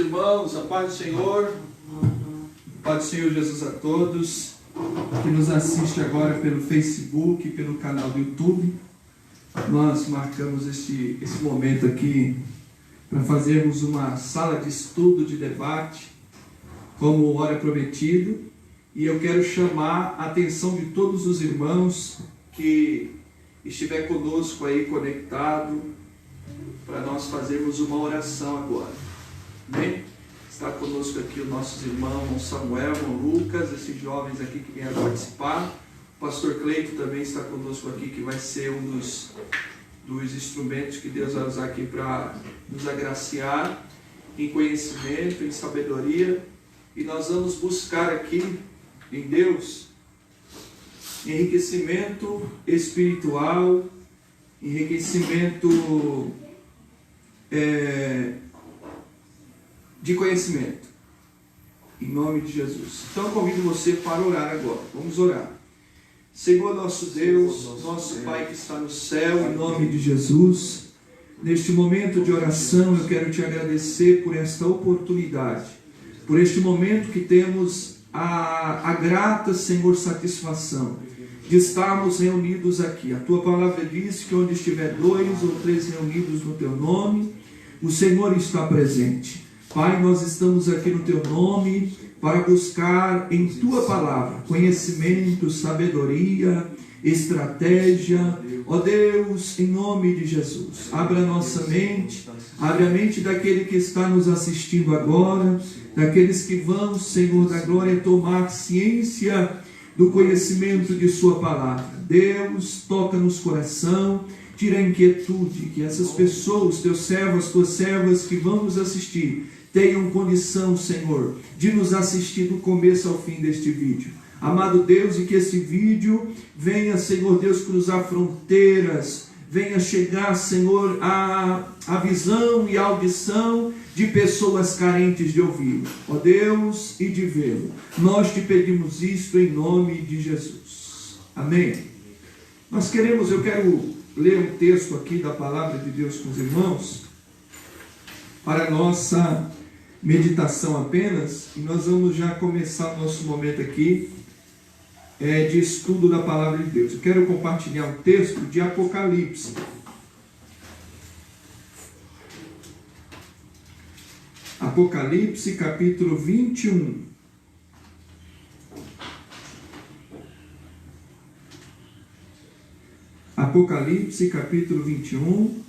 irmãos, a paz do Senhor, paz do Senhor Jesus a todos que nos assiste agora pelo Facebook, pelo canal do YouTube. Nós marcamos esse momento aqui para fazermos uma sala de estudo, de debate, como hora prometido, e eu quero chamar a atenção de todos os irmãos que estiver conosco aí conectado, para nós fazermos uma oração agora. Amém? Está conosco aqui os nossos irmãos Samuel, irmão Lucas, esses jovens aqui que vieram participar. O pastor Cleito também está conosco aqui, que vai ser um dos instrumentos que Deus vai usar aqui para nos agraciar em conhecimento, em sabedoria. E nós vamos buscar aqui em Deus enriquecimento espiritual, enriquecimento de conhecimento, em nome de Jesus. Então eu convido você para orar agora. Vamos orar. Senhor nosso Deus, nosso Pai que está no céu, em nome de Jesus, neste momento de oração eu quero te agradecer por esta oportunidade, por este momento que temos a grata, Senhor, satisfação de estarmos reunidos aqui. A tua palavra diz que onde estiver 2 ou 3 reunidos no teu nome, o Senhor está presente. Pai, nós estamos aqui no teu nome para buscar em tua palavra conhecimento, sabedoria, estratégia. Ó Deus, em nome de Jesus, abra a nossa mente, abre a mente daquele que está nos assistindo agora, daqueles que vão, Senhor da glória, tomar ciência do conhecimento de sua palavra. Deus, toca nos coração, tira a inquietude, que essas pessoas, teus servos, tuas servas que vão nos assistir, tenham condição, Senhor, de nos assistir do começo ao fim deste vídeo. Amado Deus, e que esse vídeo venha, Senhor Deus, cruzar fronteiras, venha chegar, Senhor, a visão e a audição de pessoas carentes de ouvi-lo, ó Deus, e de vê-lo. Nós te pedimos isto em nome de Jesus. Amém. Eu quero ler um texto aqui da palavra de Deus com os irmãos, para a nossa meditação apenas, e nós vamos já começar o nosso momento aqui de estudo da palavra de Deus. Eu quero compartilhar um texto de Apocalipse. Apocalipse capítulo 21. Apocalipse capítulo 21,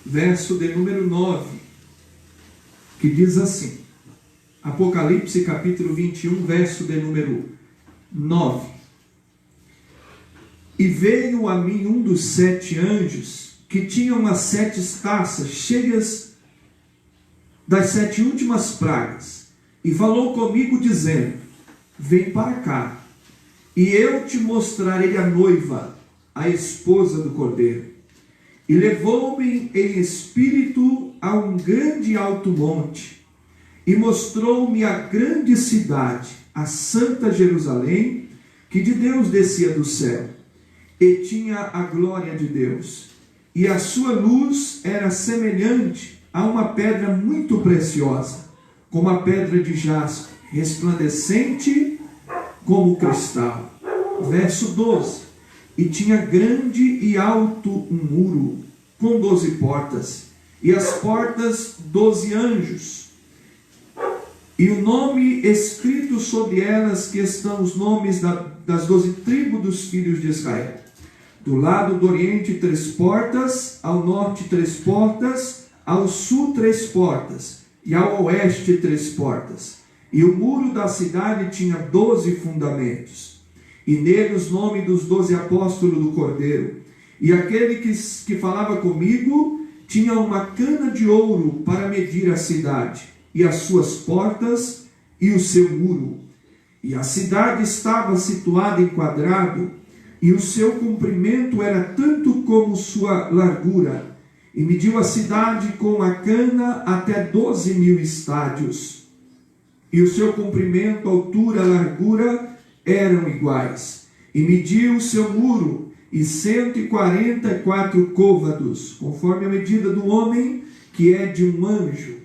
verso de número 9, que diz assim, Apocalipse capítulo 21, verso de número 9. E veio a mim um dos 7 anjos, que tinha umas 7 taças cheias das 7 últimas pragas, e falou comigo dizendo, vem para cá, e eu te mostrarei a noiva, a esposa do Cordeiro. E levou-me em espírito a um grande e alto monte, e mostrou-me a grande cidade, a santa Jerusalém, que de Deus descia do céu, e tinha a glória de Deus. E a sua luz era semelhante a uma pedra muito preciosa, como a pedra de jaspe, resplandecente como cristal. Verso 12. E tinha grande e alto um muro, com 12 portas, e as portas 12 anjos, e o nome escrito sobre elas, que estão os nomes das 12 tribos dos filhos de Israel. Do lado do oriente 3 portas, ao norte 3 portas, ao sul 3 portas, e ao oeste 3 portas. E o muro da cidade tinha 12 fundamentos, e nele os nomes dos 12 apóstolos do Cordeiro. E aquele que falava comigo tinha uma cana de ouro para medir a cidade, e as suas portas, e o seu muro. E a cidade estava situada em quadrado, e o seu comprimento era tanto como sua largura. E mediu a cidade com a cana até 12.000 estádios. E o seu comprimento, altura, largura eram iguais. E mediu o seu muro, e 144 côvados, conforme a medida do homem, que é de um anjo.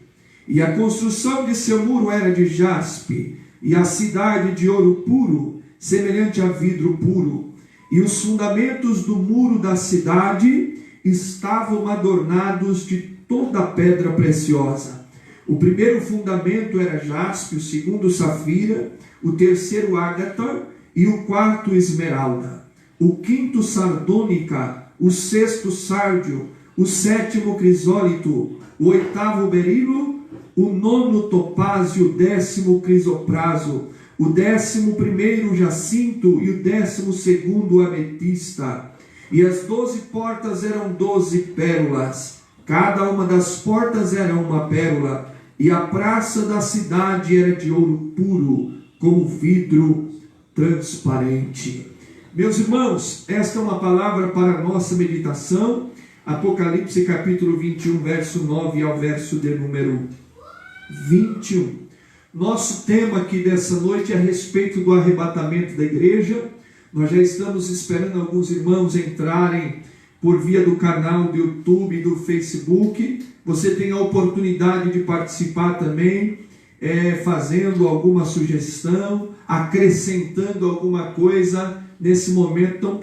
E a construção de seu muro era de jaspe, e a cidade de ouro puro, semelhante a vidro puro. E os fundamentos do muro da cidade estavam adornados de toda pedra preciosa. O primeiro fundamento era jaspe, o segundo safira, o terceiro ágata e o quarto esmeralda, o quinto sardônica, o sexto sárdio, o sétimo crisólito, o oitavo berilo, o nono topázio, o 10º crisopraso, o 11º jacinto e o 12º ametista. E as 12 portas eram 12 pérolas, cada uma das portas era uma pérola, e a praça da cidade era de ouro puro, como vidro transparente. Meus irmãos, esta é uma palavra para a nossa meditação. Apocalipse capítulo 21, verso 9 ao verso de número 21. Nosso tema aqui dessa noite é a respeito do arrebatamento da igreja. Nós já estamos esperando alguns irmãos entrarem por via do canal do YouTube e do Facebook. Você tem a oportunidade de participar também, fazendo alguma sugestão, acrescentando alguma coisa nesse momento tão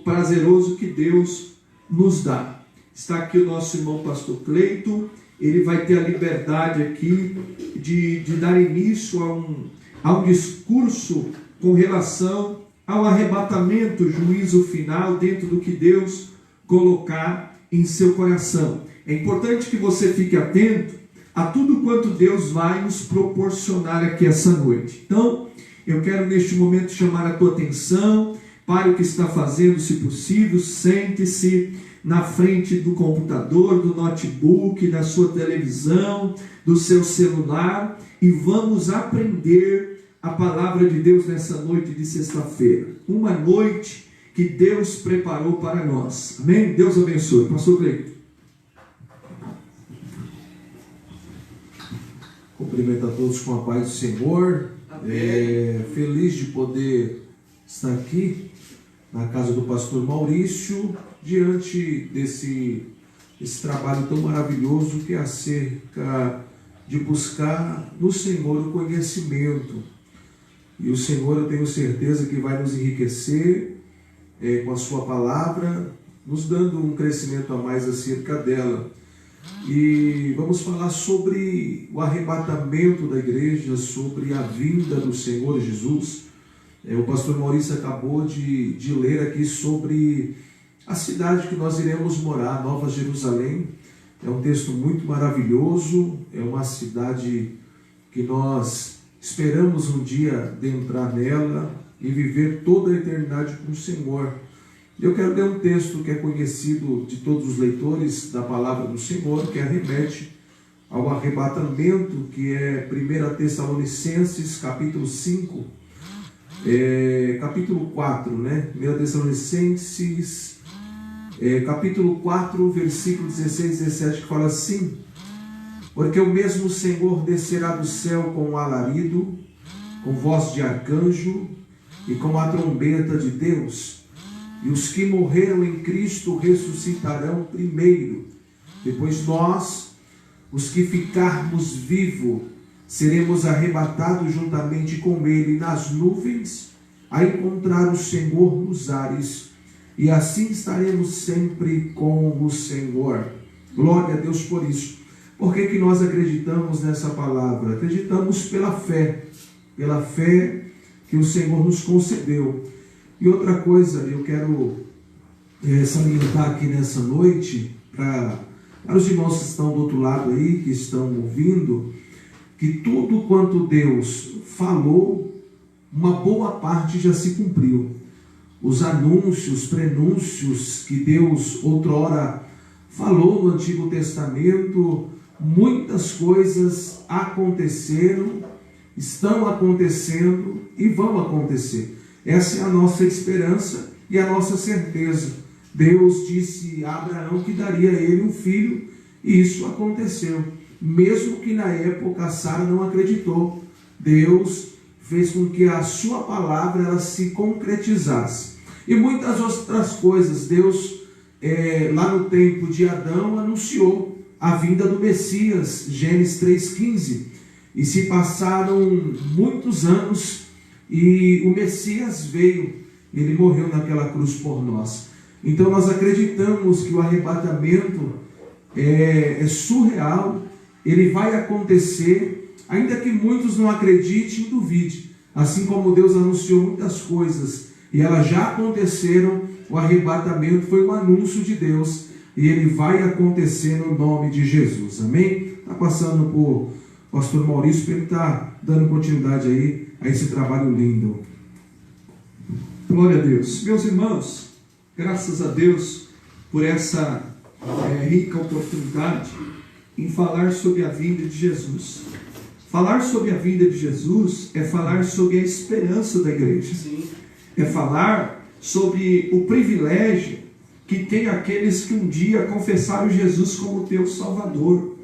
prazeroso que Deus nos dá. Está aqui o nosso irmão pastor Cleito. Ele vai ter a liberdade aqui de dar início a um discurso com relação ao arrebatamento, juízo final, dentro do que Deus colocar em seu coração. É importante que você fique atento a tudo quanto Deus vai nos proporcionar aqui essa noite. Então, eu quero neste momento chamar a tua atenção para o que está fazendo, se possível, sente-se na frente do computador, do notebook, da sua televisão, do seu celular, e vamos aprender a palavra de Deus nessa noite de sexta-feira. Uma noite que Deus preparou para nós. Amém? Deus abençoe. Pastor Cleito. Cumprimento a todos com a paz do Senhor. Feliz de poder estar aqui na casa do pastor Maurício, diante desse trabalho tão maravilhoso que é acerca de buscar no Senhor o conhecimento. E o Senhor, eu tenho certeza que vai nos enriquecer com a sua palavra, nos dando um crescimento a mais acerca dela. E vamos falar sobre o arrebatamento da igreja, sobre a vinda do Senhor Jesus. O pastor Maurício acabou de ler aqui sobre a cidade que nós iremos morar, Nova Jerusalém. É um texto muito maravilhoso, é uma cidade que nós esperamos um dia adentrar nela e viver toda a eternidade com o Senhor. Eu quero ler um texto que é conhecido de todos os leitores da palavra do Senhor, que remete ao arrebatamento, que é 1 Tessalonicenses, capítulo 5, capítulo 4, né? 1 Tessalonicenses, capítulo 4, versículo 16 e 17, que fala assim: porque o mesmo Senhor descerá do céu com um alarido, com voz de arcanjo e com a trombeta de Deus, e os que morreram em Cristo ressuscitarão primeiro. Depois nós, os que ficarmos vivos, seremos arrebatados juntamente com Ele nas nuvens, a encontrar o Senhor nos ares, e assim estaremos sempre com o Senhor. Glória a Deus por isso. Por que nós acreditamos nessa palavra? Acreditamos pela fé que o Senhor nos concedeu. E outra coisa, eu quero salientar aqui nessa noite, para os irmãos que estão do outro lado aí, que estão ouvindo, que tudo quanto Deus falou, uma boa parte já se cumpriu. Os anúncios, prenúncios que Deus outrora falou no Antigo Testamento, muitas coisas aconteceram, estão acontecendo e vão acontecer. Essa é a nossa esperança e a nossa certeza. Deus disse a Abraão que daria a ele um filho, e isso aconteceu. Mesmo que na época Sara não acreditou, Deus fez com que a sua palavra ela se concretizasse. e muitas outras coisas. Deus, lá no tempo de Adão, anunciou a vinda do Messias, Gênesis 3,15, e se passaram muitos anos e o Messias veio, ele morreu naquela cruz por nós. Então nós acreditamos que o arrebatamento é surreal, ele vai acontecer, ainda que muitos não acreditem e duvidem. Assim como Deus anunciou muitas coisas e elas já aconteceram, o arrebatamento foi um anúncio de Deus e ele vai acontecer no nome de Jesus. Amém? Está passando por pastor Maurício para ele estar dando continuidade aí a esse trabalho lindo. Glória a Deus. Meus irmãos, graças a Deus por essa rica oportunidade em falar sobre a vinda de Jesus. Falar sobre a vinda de Jesus é falar sobre a esperança da igreja. Sim. É falar sobre o privilégio que tem aqueles que um dia confessaram Jesus como teu Salvador.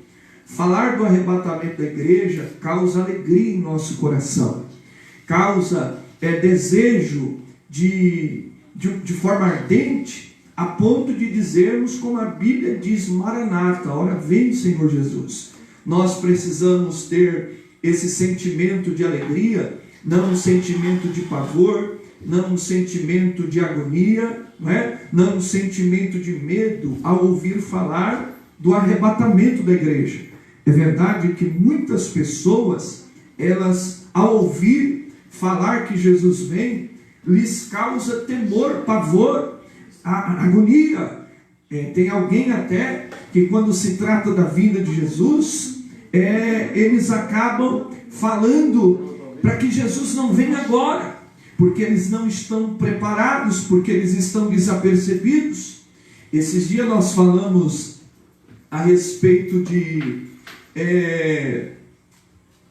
Falar do arrebatamento da igreja causa alegria em nosso coração, causa desejo de forma ardente, a ponto de dizermos como a Bíblia diz: Maranata, ora vem, Senhor Jesus. Nós precisamos ter esse sentimento de alegria, não um sentimento de pavor, não um sentimento de agonia, não um sentimento de medo ao ouvir falar do arrebatamento da igreja. É verdade que muitas pessoas, elas, ao ouvir falar que Jesus vem, lhes causa temor, pavor, agonia. Tem alguém até que, quando se trata da vinda de Jesus, eles acabam falando para que Jesus não venha agora, porque eles não estão preparados, porque eles estão desapercebidos. Esses dias nós falamos a respeito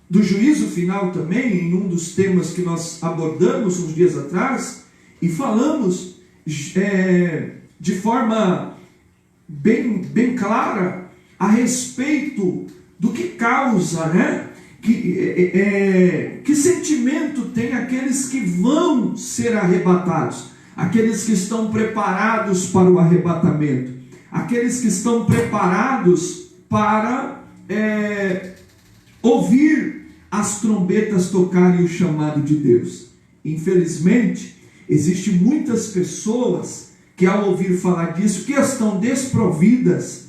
do juízo final também, em um dos temas que nós abordamos uns dias atrás, e falamos de forma bem clara a respeito do que causa, que sentimento tem aqueles que vão ser arrebatados, aqueles que estão preparados para o arrebatamento, aqueles que estão preparados para ouvir as trombetas tocarem o chamado de Deus. Infelizmente, existem muitas pessoas que, ao ouvir falar disso, que estão desprovidas,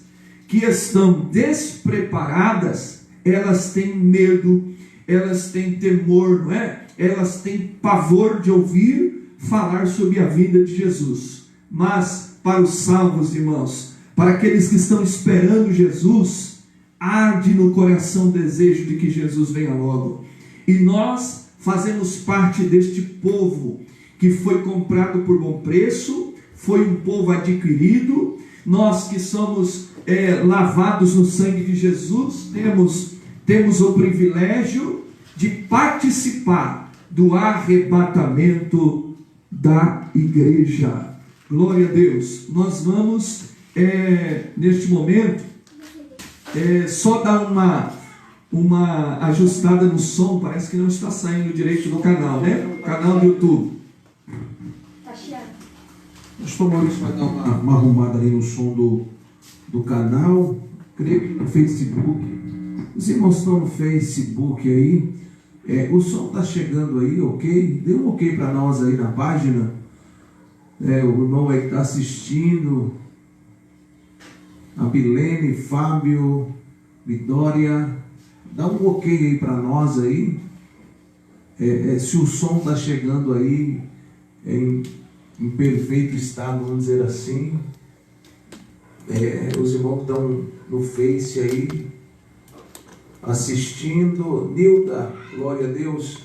que estão despreparadas, elas têm medo, elas têm temor, elas têm pavor de ouvir falar sobre a vinda de Jesus. Mas para os salvos, irmãos, para aqueles que estão esperando Jesus, arde no coração o desejo de que Jesus venha logo. E nós fazemos parte deste povo que foi comprado por bom preço, foi um povo adquirido. Nós que somos lavados no sangue de Jesus, temos o privilégio de participar do arrebatamento da igreja. Glória a Deus. Nós vamos, neste momento, só dar uma ajustada no som. Parece que não está saindo direito no canal, né? Canal do YouTube. Acho que o Maurício vai dar uma arrumada ali no som do canal, creio que no Facebook. Os irmãos estão no Facebook aí, o som está chegando aí, ok? Dê um ok para nós aí na página. O irmão aí que está assistindo, a Bilene, Fábio, Vitória, dá um ok aí para nós aí, se o som está chegando aí em perfeito estado, vamos dizer assim. Os irmãos que estão no Face aí assistindo. Nilda, glória a Deus.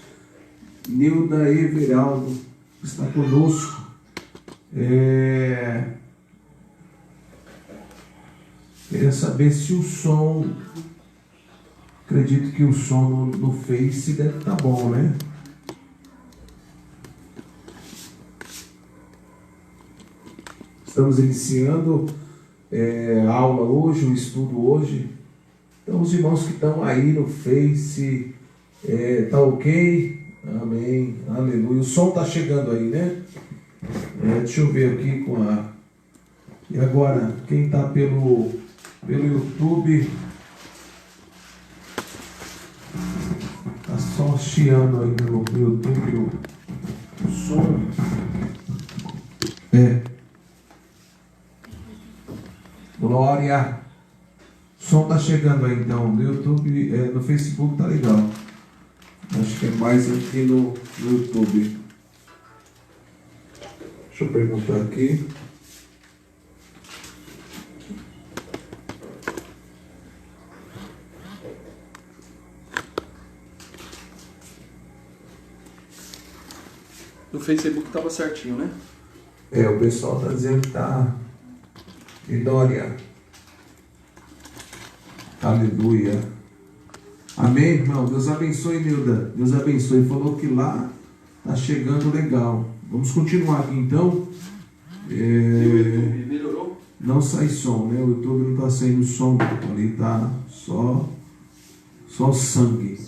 Nilda Everaldo está conosco. Queria saber se o som, acredito que o som no Face deve estar bom, né? Estamos iniciando a aula hoje, o estudo hoje. Então, os irmãos que estão aí no Face, tá ok? Amém, aleluia. O som está chegando aí, né? Deixa eu ver aqui com a... E agora, quem está pelo YouTube, está só chiando aí no YouTube o som. Glória. O som está chegando aí então. No YouTube, no Facebook tá legal. Acho que é mais aqui no YouTube. Deixa eu perguntar aqui. No Facebook estava certinho, né? O pessoal está dizendo que tá. Glória. Aleluia. Amém, irmão? Deus abençoe, Nilda. Deus abençoe. Falou que lá tá chegando legal. Vamos continuar aqui então. E o YouTube melhorou? Não sai som, né? O YouTube não está saindo som. Ali tá só sangue.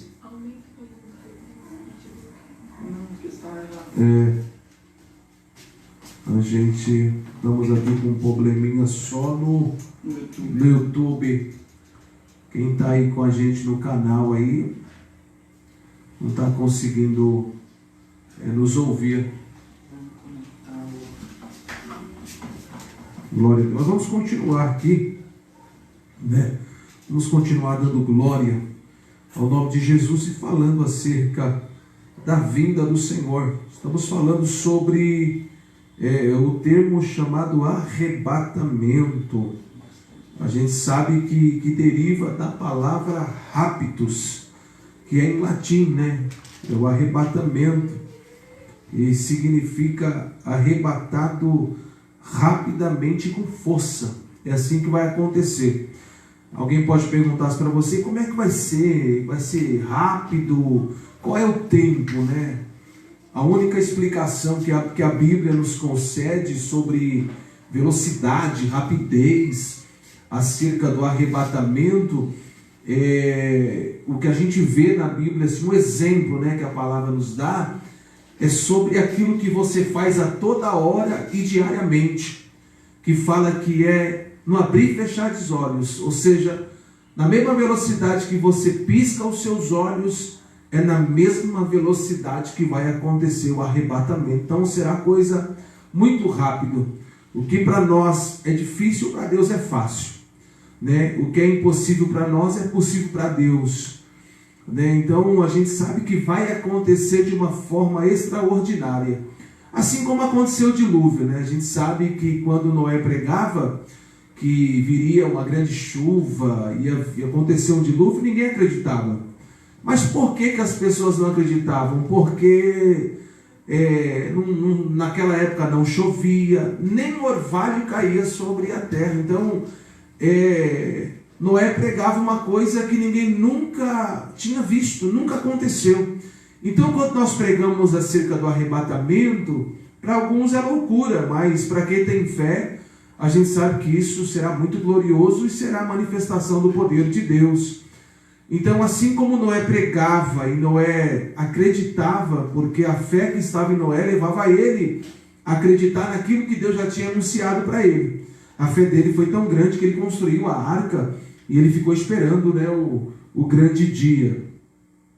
A gente estamos aqui com um probleminha só no YouTube. Quem está aí com a gente no canal aí não está conseguindo nos ouvir. Glória a Deus. Nós vamos continuar aqui, né? Vamos continuar dando glória ao nome de Jesus e falando acerca da vinda do Senhor. Estamos falando sobre o termo chamado arrebatamento. A gente sabe que deriva da palavra raptus, que é em latim, né? É o arrebatamento, e significa arrebatado rapidamente com força. É assim que vai acontecer. Alguém pode perguntar para você, como é que vai ser? Vai ser rápido? Qual é o tempo, né? A única explicação que a Bíblia nos concede sobre velocidade, rapidez, acerca do arrebatamento, o que a gente vê na Bíblia, assim, um exemplo, né, que a palavra nos dá, é sobre aquilo que você faz a toda hora e diariamente, que fala que é no abrir e fechar dos olhos, ou seja, na mesma velocidade que você pisca os seus olhos, é na mesma velocidade que vai acontecer o arrebatamento. Então será coisa muito rápido. O que para nós é difícil, para Deus é fácil, né? O que é impossível para nós é possível para Deus, né? Então a gente sabe que vai acontecer de uma forma extraordinária, assim como aconteceu o dilúvio, né? A gente sabe que quando Noé pregava que viria uma grande chuva, ia acontecer um dilúvio, ninguém acreditava. Mas por que as pessoas não acreditavam? Porque naquela época não chovia, nem orvalho caía sobre a terra. Então Noé pregava uma coisa que ninguém nunca tinha visto, nunca aconteceu. Então quando nós pregamos acerca do arrebatamento, para alguns é loucura, mas para quem tem fé, a gente sabe que isso será muito glorioso e será a manifestação do poder de Deus. Então, assim como Noé pregava e Noé acreditava, porque a fé que estava em Noé levava ele a acreditar naquilo que Deus já tinha anunciado para ele. A fé dele foi tão grande que ele construiu a arca e ele ficou esperando, né, o grande dia.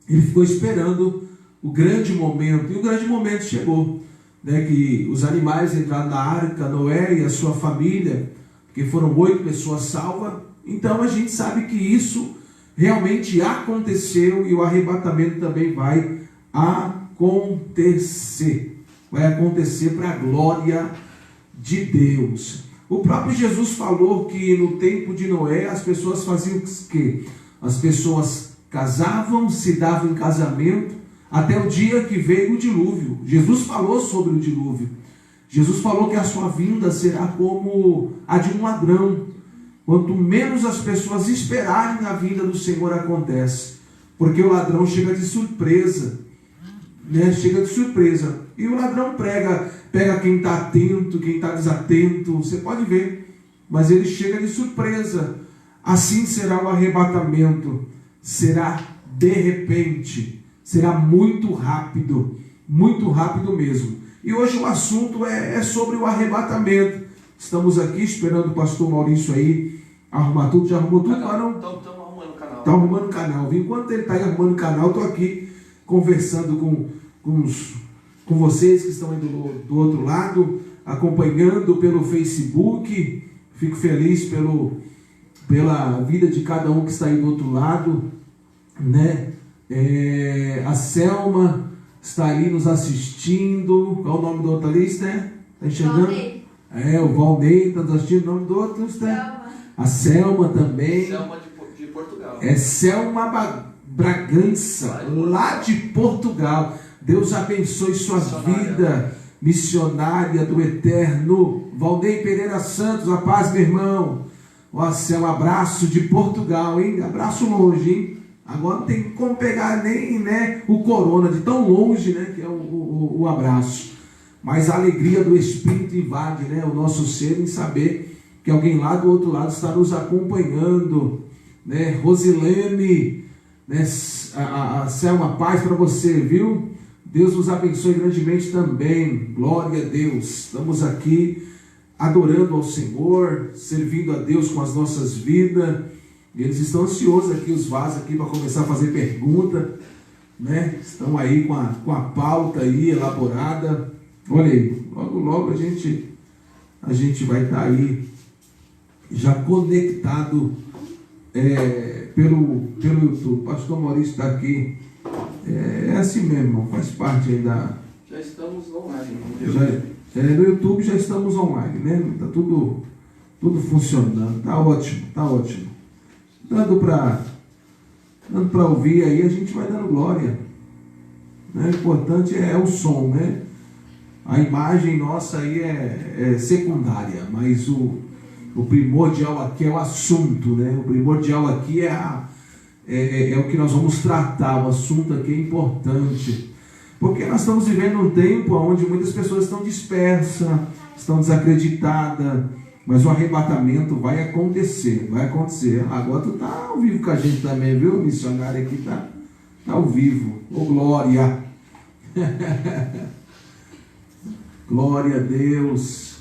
Ele ficou esperando o grande momento, e o grande momento chegou, né, que os animais entraram na arca, Noé e a sua família, que foram 8 pessoas salvas. Então a gente sabe que isso realmente aconteceu e o arrebatamento também vai acontecer. Vai acontecer para a glória de Deus. O próprio Jesus falou que no tempo de Noé as pessoas faziam o quê? As pessoas casavam, se davam em casamento, até o dia que veio o dilúvio. Jesus falou sobre o dilúvio. Jesus falou que a sua vinda será como a de um ladrão. Quanto menos as pessoas esperarem, a vinda do Senhor acontece. Porque o ladrão chega de surpresa, né? Chega de surpresa. E o ladrão pega quem está atento, quem está desatento. Você pode ver. Mas ele chega de surpresa. Assim será o arrebatamento. Será de repente. Será muito rápido mesmo. E hoje o assunto é sobre o arrebatamento. Estamos aqui esperando o pastor Maurício aí arrumar tudo. Já arrumou tudo? Estamos arrumando o canal. Está arrumando o canal. Enquanto ele está aí arrumando o canal, estou aqui conversando com vocês que estão aí do outro lado, acompanhando pelo Facebook. Fico feliz pela vida de cada um que está aí do outro lado, né? A Selma está ali nos assistindo. Qual é o nome do outro ali, né? Está enxergando? O Valnei está nos assistindo. O nome do outro, né? A Selma também. Selma de Portugal. Selma Bragança, lá de Portugal. Deus abençoe sua vida missionária do Eterno. Valnei Pereira Santos, a paz, meu irmão. Ó, Selma, abraço de Portugal, hein? Abraço longe, hein? Agora não tem como pegar nem, né, o corona, de tão longe, né, que é o abraço. Mas a alegria do Espírito invade, né, o nosso ser em saber que alguém lá do outro lado está nos acompanhando, né? Rosilene, né, a Selma, paz para você, viu? Deus nos abençoe grandemente também. Glória a Deus. Estamos aqui adorando ao Senhor, servindo a Deus com as nossas vidas. E eles estão ansiosos aqui, os vasos aqui, para começar a fazer pergunta, né? Estão aí com a pauta aí elaborada. Olha aí, logo a gente vai estar aí já conectado pelo YouTube. O pastor Maurício está aqui. É assim mesmo, irmão, faz parte aí da... Já estamos online. No YouTube já estamos online, né? Está tudo funcionando. Tá ótimo. Dando para ouvir aí, a gente vai dando glória, né? O importante é o som, né? A imagem nossa aí é secundária, mas o primordial aqui é o assunto, né? O primordial aqui é o que nós vamos tratar. O assunto aqui é importante, porque nós estamos vivendo um tempo onde muitas pessoas estão dispersas, estão desacreditadas. Mas o arrebatamento vai acontecer. Agora tu está ao vivo com a gente também, viu? O missionário aqui está ao vivo. Ô, glória! Glória a Deus.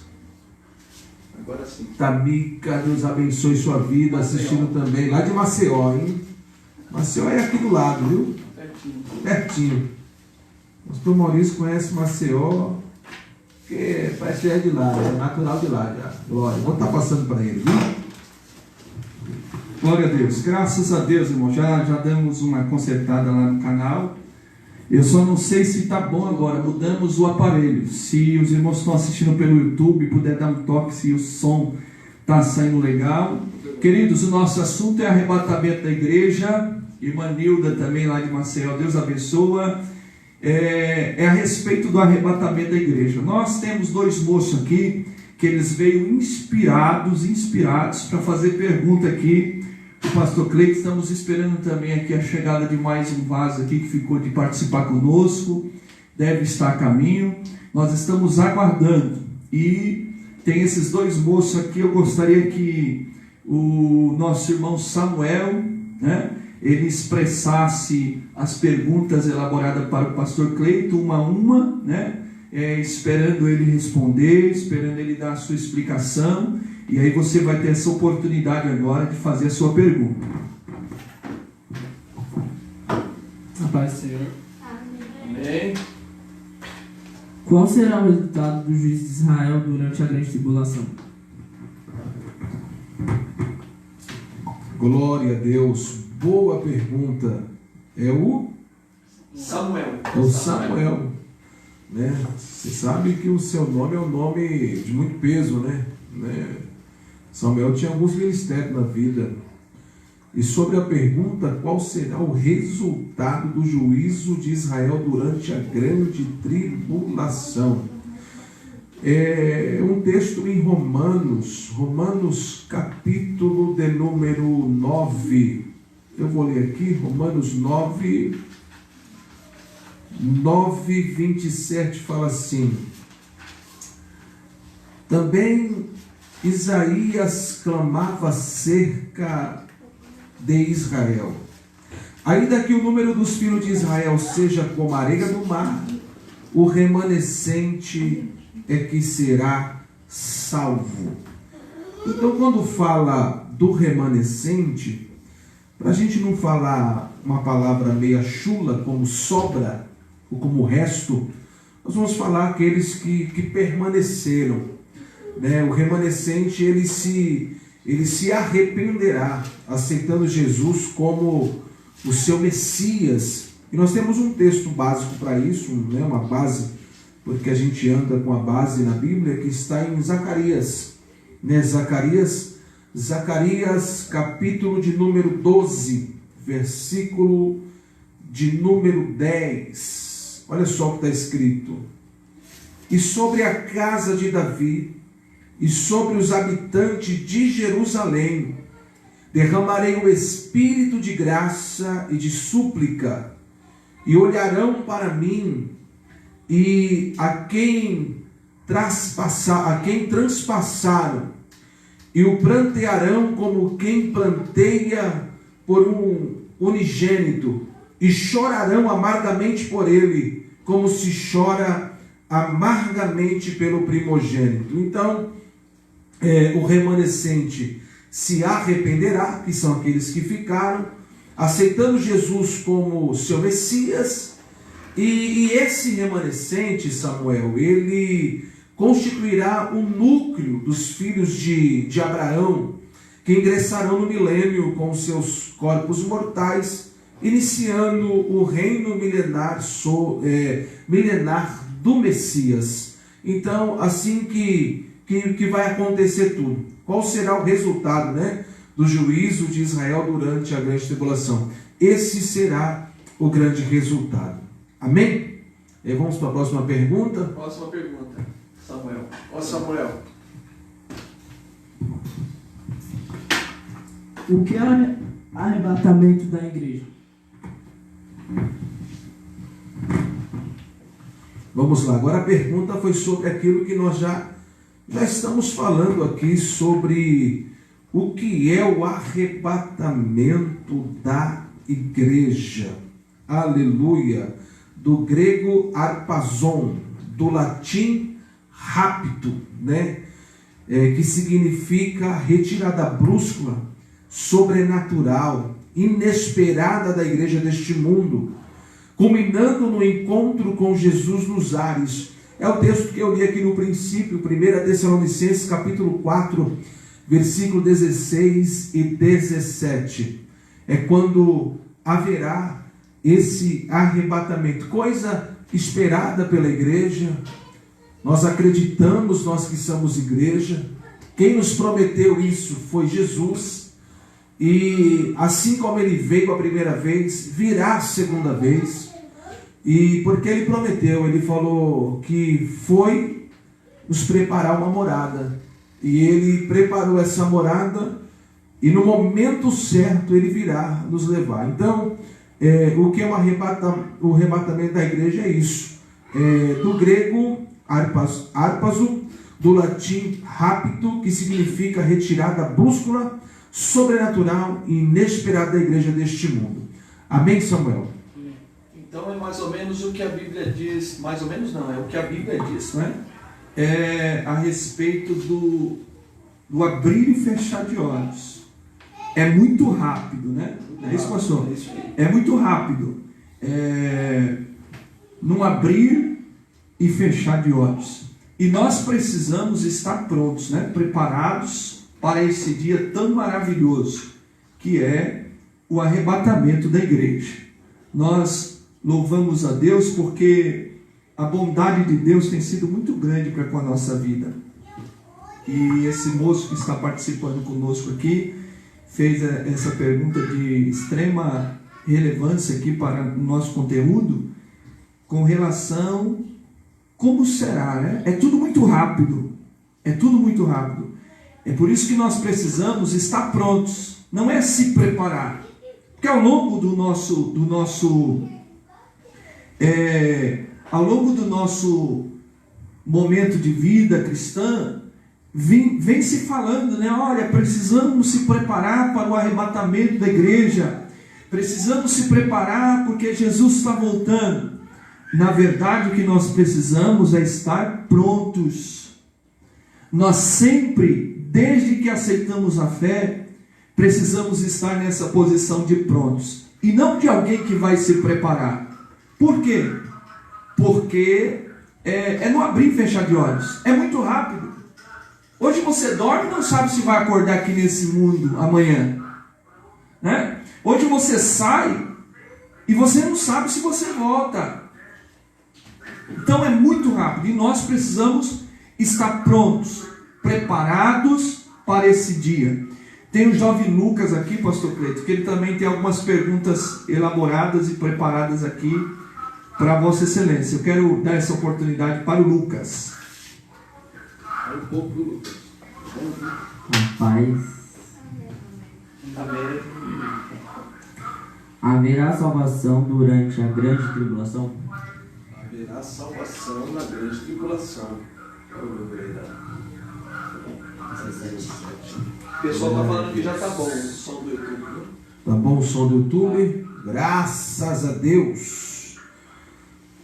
Agora sim. Tamica, Deus abençoe sua vida. Maceió. Assistindo também, lá de Maceió, hein? Maceió é aqui do lado, viu? Pertinho. O pastor Maurício conhece Maceió, que parece que é de lá, é natural de lá já. Glória, vamos estar passando para ele, viu? Glória a Deus, graças a Deus, irmão. Já damos uma consertada lá no canal. Eu só não sei se está bom agora. Mudamos o aparelho. Se os irmãos estão assistindo pelo YouTube, puder dar um toque se o som está saindo legal. Queridos, o nosso assunto é arrebatamento da igreja. Irmã Nilda também lá de Maceió, Deus abençoa. É a respeito do arrebatamento da igreja. Nós temos dois moços aqui que eles veio inspirados para fazer pergunta aqui. O pastor Cleiton, estamos esperando também aqui a chegada de mais um vaso aqui que ficou de participar conosco, deve estar a caminho. Nós estamos aguardando e tem esses dois moços aqui. Eu gostaria que o nosso irmão Samuel, né, ele expressasse as perguntas elaboradas para o pastor Cleiton, uma a uma, né? Esperando ele responder, esperando ele dar a sua explicação, e aí você vai ter essa oportunidade agora de fazer a sua pergunta. A paz do Senhor. Amém. Qual será o resultado do juízo de Israel durante a grande tribulação? Glória a Deus. Boa pergunta. É o Samuel. É o Samuel, né? Você sabe que o seu nome é um nome de muito peso, né? Samuel tinha alguns ministérios na vida. E sobre a pergunta, qual será o resultado do juízo de Israel durante a grande tribulação? É um texto em Romanos capítulo de número 9. Eu vou ler aqui, Romanos 9, 27 fala assim: também Isaías clamava acerca de Israel. Ainda que o número dos filhos de Israel seja como a areia do mar, o remanescente é que será salvo. Então, quando fala do remanescente, para a gente não falar uma palavra meia chula, como sobra, ou como resto, nós vamos falar aqueles que permaneceram, né? O remanescente, ele se arrependerá, aceitando Jesus como o seu Messias. E nós temos um texto básico para isso, né? Uma base, porque a gente anda com a base na Bíblia, que está em Zacarias, né? Zacarias, capítulo de número 12, versículo de número 10. Olha só o que está escrito: e sobre a casa de Davi e sobre os habitantes de Jerusalém derramarei o espírito de graça e de súplica, e olharão para mim, e a quem transpassaram, e o plantearão como quem planteia por um unigênito, e chorarão amargamente por ele, como se chora amargamente pelo primogênito. Então, o remanescente se arrependerá, que são aqueles que ficaram, aceitando Jesus como seu Messias, e esse remanescente, Samuel, ele constituirá o núcleo dos filhos de Abraão, que ingressarão no milênio com seus corpos mortais, iniciando o reino milenar do Messias. Então, assim que vai acontecer tudo. Qual será o resultado, né, do juízo de Israel durante a grande tribulação? Esse será o grande resultado. Amém? E vamos para a próxima pergunta. Próxima pergunta, Samuel. Ó Samuel. O que é arrebatamento da igreja? Vamos lá, agora a pergunta foi sobre aquilo que nós já estamos falando aqui, sobre o que é o arrebatamento da igreja. Aleluia! Do grego arpazon, do latim rapto, né? Que significa retirada brusca, sobrenatural, inesperada da igreja deste mundo, culminando no encontro com Jesus nos ares. É o texto que eu li aqui no princípio, 1 Tessalonicenses capítulo 4, versículo 16 e 17. É quando haverá esse arrebatamento, coisa esperada pela igreja. Nós acreditamos, nós que somos igreja, quem nos prometeu isso foi Jesus, e assim como ele veio a primeira vez, virá a segunda vez. E porque ele prometeu, ele falou que foi nos preparar uma morada, e ele preparou essa morada, e no momento certo ele virá nos levar. Então, o que é o arrebatamento da igreja é isso, do grego arpazo, do latim rapto, que significa retirada brusca, sobrenatural e inesperada da igreja deste mundo. Amém, Samuel? Então é mais ou menos o que a Bíblia diz, mais ou menos não, é o que a Bíblia diz, não é? É a respeito do abrir e fechar de olhos. É muito rápido, né? É isso, pastor? É muito rápido. Num abrir e fechar de olhos. E nós precisamos estar prontos, né? Preparados para esse dia tão maravilhoso, que é o arrebatamento da igreja. Nós louvamos a Deus porque a bondade de Deus tem sido muito grande para com a nossa vida. E esse moço que está participando conosco aqui fez essa pergunta de extrema relevância aqui para o nosso conteúdo, com relação como será, né? É tudo muito rápido. É tudo muito rápido. É por isso que nós precisamos estar prontos. Não é se preparar. Porque ao longo do nosso momento de vida cristã, vem se falando, né? Olha, precisamos se preparar para o arrebatamento da igreja. Precisamos se preparar porque Jesus está voltando. Na verdade, o que nós precisamos é estar prontos. Nós sempre, desde que aceitamos a fé, precisamos estar nessa posição de prontos. E não de alguém que vai se preparar. Por quê? Porque é no abrir e fechar de olhos. É muito rápido. Hoje você dorme e não sabe se vai acordar aqui nesse mundo amanhã. Né? Hoje você sai e você não sabe se você volta. Então é muito rápido. E nós precisamos estar prontos, preparados para esse dia. Tem o jovem Lucas aqui, pastor Cleito, que ele também tem algumas perguntas elaboradas e preparadas aqui para Vossa Excelência. Eu quero dar essa oportunidade para o Lucas. Rapaz, haverá salvação durante a grande tribulação? Haverá salvação na grande tribulação. O pessoal está falando que já está bom o som do YouTube, né? Tá bom o som do YouTube? Graças a Deus.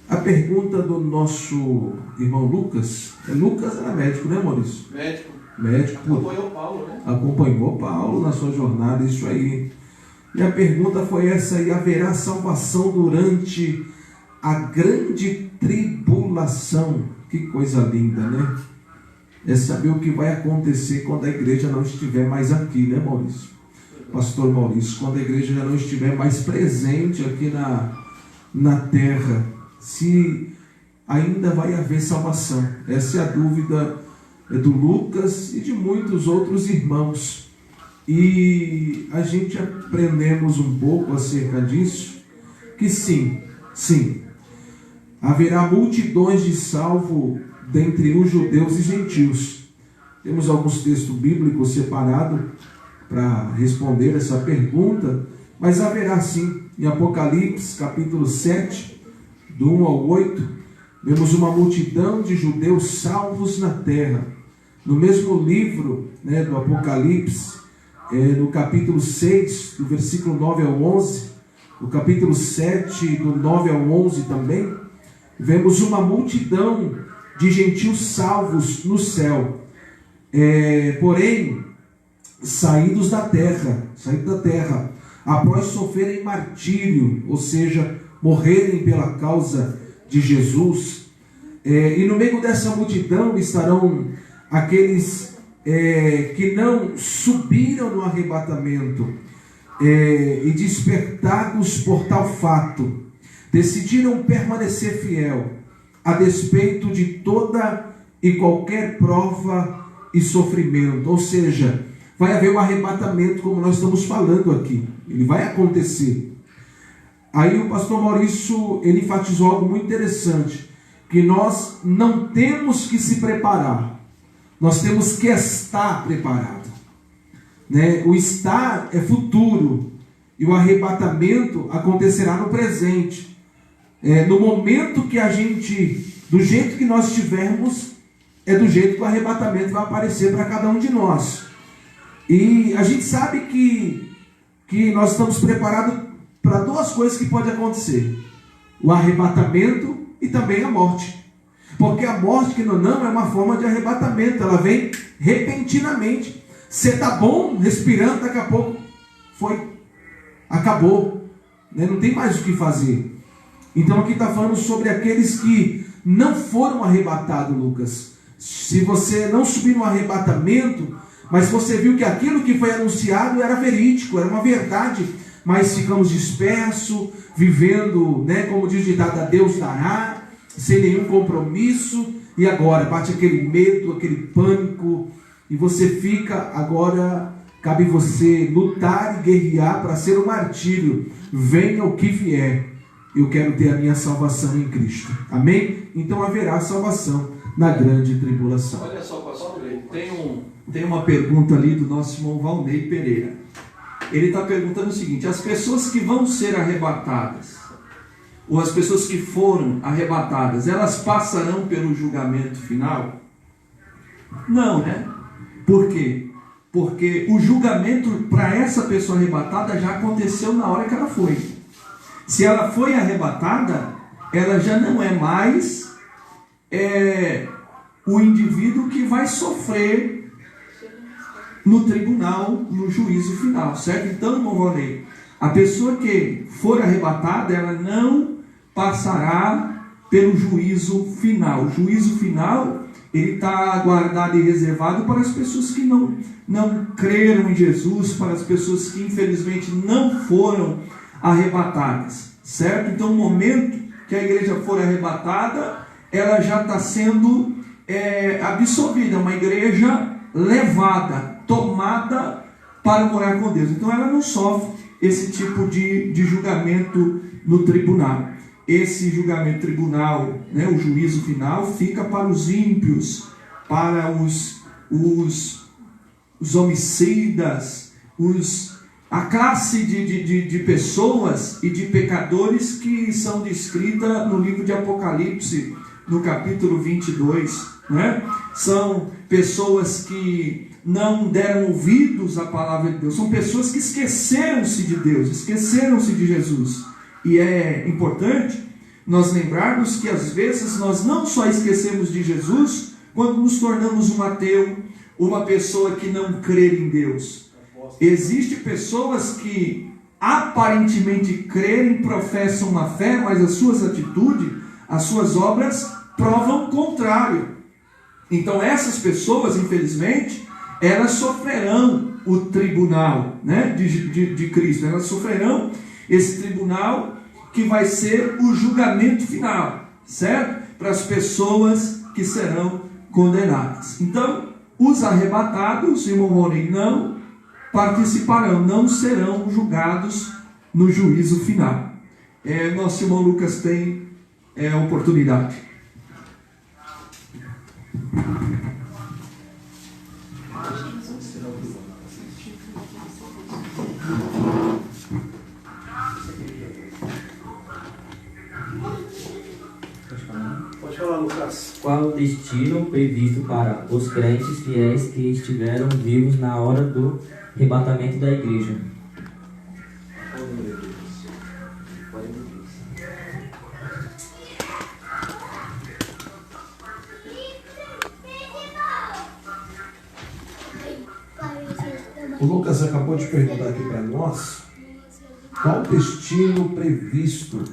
A pergunta do nosso irmão Lucas. Lucas era médico, né, Maurício? Médico. Médico. Acompanhou Paulo, né? Acompanhou Paulo na sua jornada, isso aí. E a pergunta foi essa: e haverá salvação durante a grande tribulação? Que coisa linda, né? É saber o que vai acontecer quando a igreja não estiver mais aqui, né, Maurício? Pastor Maurício, quando a igreja já não estiver mais presente aqui na terra, se ainda vai haver salvação. Essa é a dúvida do Lucas e de muitos outros irmãos. E a gente aprendemos um pouco acerca disso, que sim, haverá multidões de salvo dentre os judeus e gentios. Temos alguns textos bíblicos separados para responder essa pergunta, mas haverá sim. Em Apocalipse, capítulo 7, do 1 ao 8, vemos uma multidão de judeus salvos na terra. No mesmo livro, né, do Apocalipse, no capítulo 6, do versículo 9 ao 11, no capítulo 7, do 9 ao 11 também, vemos uma multidão de gentios salvos no céu, porém saídos da terra, após sofrerem martírio, ou seja, morrerem pela causa de Jesus. E no meio dessa multidão estarão aqueles que não subiram no arrebatamento, e despertados por tal fato, decidiram permanecer fiel, a despeito de toda e qualquer prova e sofrimento. Ou seja, vai haver um arrebatamento, como nós estamos falando aqui. Ele vai acontecer. Aí o pastor Maurício, ele enfatizou algo muito interessante, que nós não temos que se preparar, nós temos que estar preparado, né? O estar é futuro, e o arrebatamento acontecerá no presente. No momento que a gente, do jeito que nós estivermos, é do jeito que o arrebatamento vai aparecer para cada um de nós. E a gente sabe que nós estamos preparados para duas coisas que podem acontecer: o arrebatamento e também a morte. Porque a morte, que não é uma forma de arrebatamento, ela vem repentinamente. Você está bom, respirando, daqui a pouco acabou, né? Não tem mais o que fazer. Então aqui está falando sobre aqueles que não foram arrebatados, Lucas. Se você não subir no arrebatamento, mas você viu que aquilo que foi anunciado era verídico, era uma verdade, mas ficamos dispersos, vivendo, né, como diz o ditado, a Deus dará, sem nenhum compromisso, e agora bate aquele medo, aquele pânico, e você fica, agora cabe você lutar e guerrear para ser um martírio, venha o que vier. Eu quero ter a minha salvação em Cristo. Amém? Então haverá salvação na grande tribulação. Olha só, pastor, Tem uma pergunta ali do nosso irmão Valnei Pereira. Ele está perguntando o seguinte: as pessoas que vão ser arrebatadas, ou as pessoas que foram arrebatadas, elas passarão pelo julgamento final? Não, né? Por quê? Porque o julgamento para essa pessoa arrebatada já aconteceu na hora que ela foi. Se ela foi arrebatada, ela já não é mais o indivíduo que vai sofrer no tribunal, no juízo final, certo? Então, irmão Valnei, a pessoa que for arrebatada, ela não passará pelo juízo final. O juízo final, ele está guardado e reservado para as pessoas que não creram em Jesus, para as pessoas que infelizmente não foram arrebatadas, certo? Então, no momento que a igreja for arrebatada, ela já está sendo absorvida, uma igreja levada, tomada para morar com Deus. Então, ela não sofre esse tipo de julgamento no tribunal. Esse julgamento tribunal, né, o juízo final, fica para os ímpios, para os homicidas, a classe de pessoas e de pecadores que são descritas no livro de Apocalipse, no capítulo 22. Né? São pessoas que não deram ouvidos à palavra de Deus, são pessoas que esqueceram-se de Deus, esqueceram-se de Jesus. E é importante nós lembrarmos que às vezes nós não só esquecemos de Jesus quando nos tornamos um ateu, uma pessoa que não crê em Deus. Existem pessoas que aparentemente creem, professam uma fé, mas as suas atitudes, as suas obras provam o contrário. Então essas pessoas, infelizmente, elas sofrerão o tribunal, né, de Cristo. Elas sofrerão esse tribunal que vai ser o julgamento final, certo? Para as pessoas que serão condenadas. Então, os arrebatados, irmão Rony, não participarão, não serão julgados no juízo final. Nosso irmão Lucas tem a oportunidade. Pode falar, Lucas. Qual o destino previsto para os crentes fiéis que estiveram vivos na hora do arrebatamento da igreja? O Lucas acabou de perguntar aqui para nós qual o destino previsto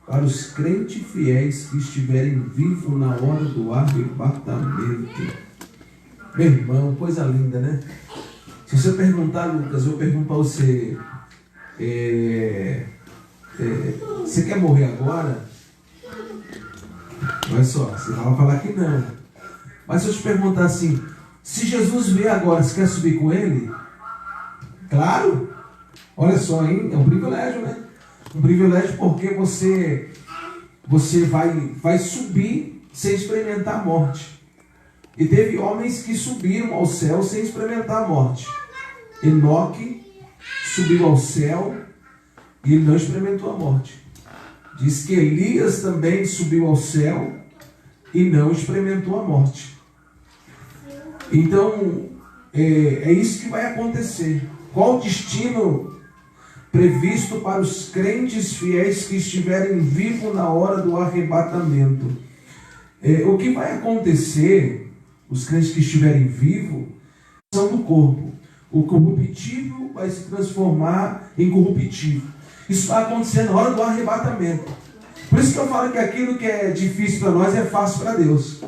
para os crentes fiéis que estiverem vivos na hora do arrebatamento. Meu irmão, coisa linda, né? Se você perguntar, Lucas, eu pergunto para você, você quer morrer agora? Olha só, você vai falar que não. Mas se eu te perguntar assim, se Jesus vier agora, você quer subir com ele? Claro! Olha só, hein? É um privilégio, né? Um privilégio porque você vai subir sem experimentar a morte. E teve homens que subiram ao céu sem experimentar a morte. Enoque subiu ao céu e ele não experimentou a morte. Diz que Elias também subiu ao céu e não experimentou a morte. Então, é isso que vai acontecer. Qual o destino previsto para os crentes fiéis que estiverem vivos na hora do arrebatamento? O que vai acontecer, os crentes que estiverem vivos, são do corpo. O corruptível vai se transformar em corruptível. Isso vai acontecer na hora do arrebatamento. Por isso que eu falo que aquilo que é difícil para nós é fácil para Deus.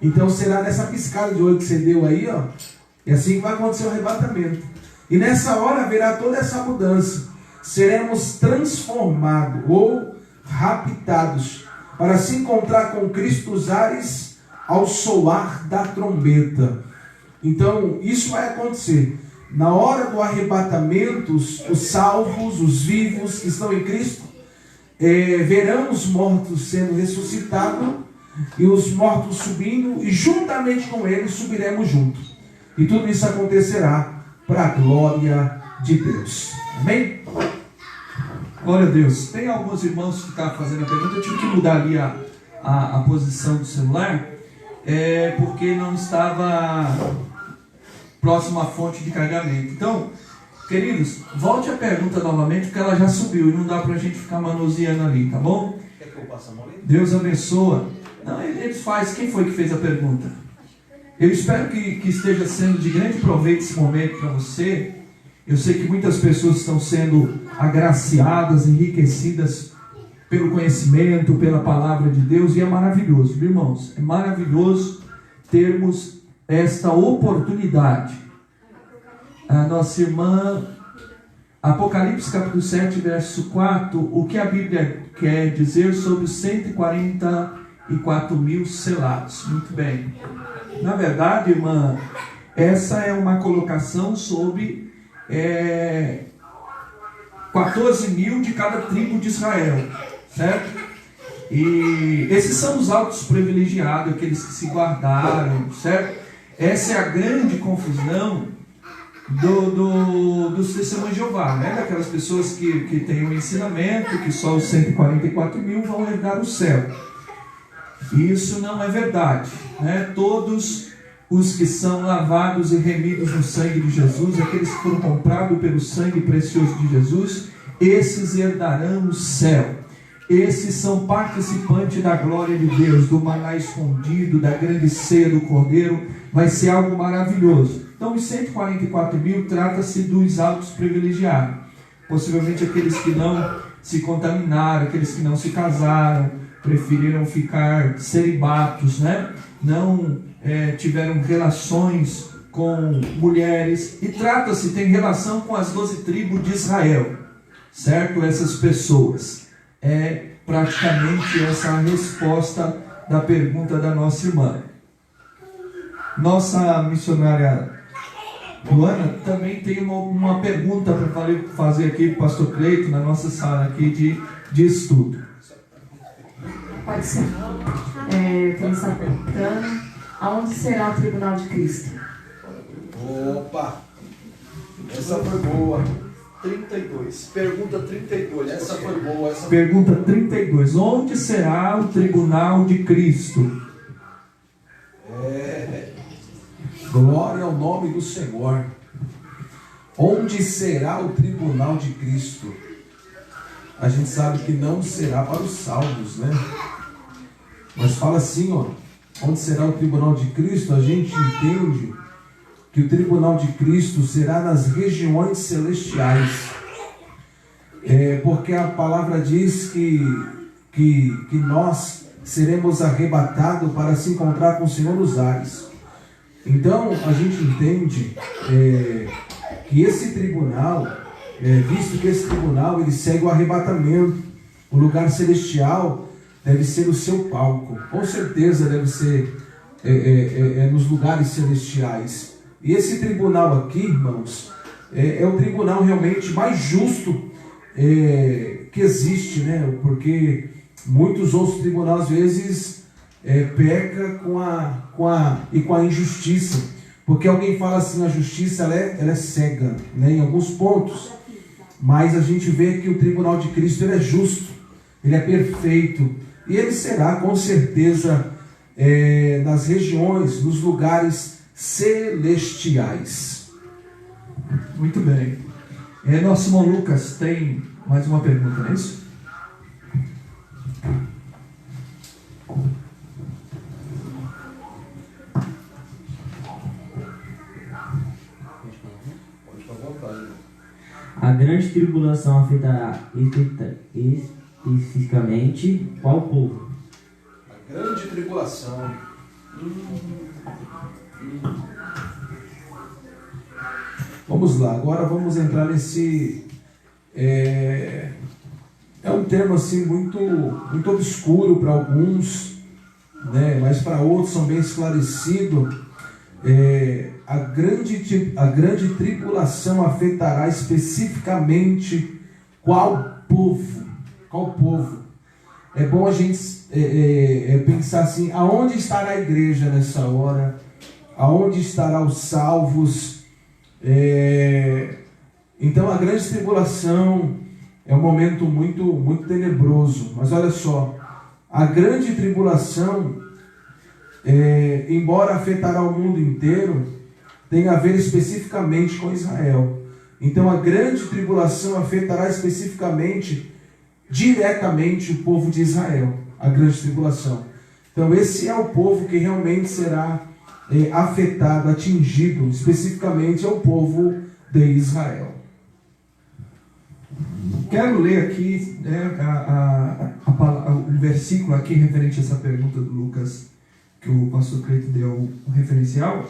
Então será nessa piscada de olho que você deu aí, ó, é assim que vai acontecer o arrebatamento. E nessa hora haverá toda essa mudança. Seremos transformados ou raptados para se encontrar com Cristo nos ares ao soar da trombeta. Então isso vai acontecer. Na hora do arrebatamento, os salvos, os vivos que estão em Cristo, verão os mortos sendo ressuscitados e os mortos subindo, e juntamente com eles subiremos juntos. E tudo isso acontecerá para a glória de Deus. Amém? Glória a Deus. Tem alguns irmãos que estavam fazendo a pergunta. Eu tive que mudar ali a posição do celular, porque não estava próximo à fonte de carregamento. Então, queridos, volte a pergunta novamente, porque ela já subiu e não dá para a gente ficar manuseando ali, tá bom? Quer que eu passe a mão ali? Deus abençoa. Não, ele faz. Quem foi que fez a pergunta? Eu espero que esteja sendo de grande proveito esse momento para você. Eu sei que muitas pessoas estão sendo agraciadas, enriquecidas pelo conhecimento, pela palavra de Deus, e é maravilhoso, viu, irmãos? É maravilhoso termos esta oportunidade. A nossa irmã, Apocalipse capítulo 7, verso 4, o que a Bíblia quer dizer sobre os 144 mil selados? Muito bem. Na verdade, irmã, essa é uma colocação sobre 14 mil de cada tribo de Israel, certo? E esses são os altos privilegiados, aqueles que se guardaram, certo? Essa é a grande confusão dos testemunhos de Jeová, né? Daquelas pessoas que têm o ensinamento que só os 144 mil vão herdar o céu. Isso não é verdade, né? Todos os que são lavados e remidos no sangue de Jesus, aqueles que foram comprados pelo sangue precioso de Jesus, esses herdarão o céu. Esses são participantes da glória de Deus, do maná escondido, da grande ceia do Cordeiro. Vai ser algo maravilhoso. Então, os 144 mil trata-se dos altos privilegiados. Possivelmente aqueles que não se contaminaram, aqueles que não se casaram, preferiram ficar celibatos, né? Não tiveram relações com mulheres. E trata-se, tem relação com as 12 tribos de Israel, certo? Essas pessoas. É praticamente essa a resposta da pergunta da nossa irmã. Nossa missionária Luana também tem uma pergunta para fazer aqui para o pastor Cleito, na nossa sala aqui de estudo. Pode ser. Quem está perguntando, aonde será o tribunal de Cristo? Opa! Essa foi boa. 32. Pergunta 32. Essa foi boa. Pergunta 32. Onde será o tribunal de Cristo? Glória ao nome do Senhor. Onde será o tribunal de Cristo? A gente sabe que não será para os salvos, né? Mas fala assim, ó, onde será o tribunal de Cristo? A gente entende que o tribunal de Cristo será nas regiões celestiais. Porque a palavra diz que nós seremos arrebatados para se encontrar com o Senhor nos ares. Então, a gente entende que esse tribunal, visto que esse tribunal ele segue o arrebatamento, o lugar celestial deve ser o seu palco. Com certeza deve ser nos lugares celestiais. E esse tribunal aqui, irmãos, é o tribunal realmente mais justo que existe, né? Porque muitos outros tribunais às vezes peca com a injustiça, porque alguém fala assim, a justiça ela é cega, né, em alguns pontos, mas a gente vê que o tribunal de Cristo ele é justo, ele é perfeito, e ele será com certeza nas regiões, nos lugares celestiais. Muito bem. Nosso irmão Lucas tem mais uma pergunta, não é isso? A grande tribulação afetará especificamente qual povo? A grande tribulação. Vamos lá, agora vamos entrar nesse... É um termo assim muito obscuro para alguns, né? Mas para outros são bem esclarecidos. A grande tribulação afetará especificamente qual povo? Qual povo? É bom a gente pensar assim, aonde estará a igreja nessa hora? Aonde estarão os salvos? Então a grande tribulação é um momento muito tenebroso. Mas olha só, a grande tribulação, embora afetará o mundo inteiro, tem a ver especificamente com Israel. Então a grande tribulação afetará especificamente diretamente o povo de Israel, a grande tribulação. Então esse é o povo que realmente será afetado, atingido, especificamente é o povo de Israel. Quero ler aqui, né, o versículo aqui referente a essa pergunta do Lucas, que o pastor Cleito deu o referencial,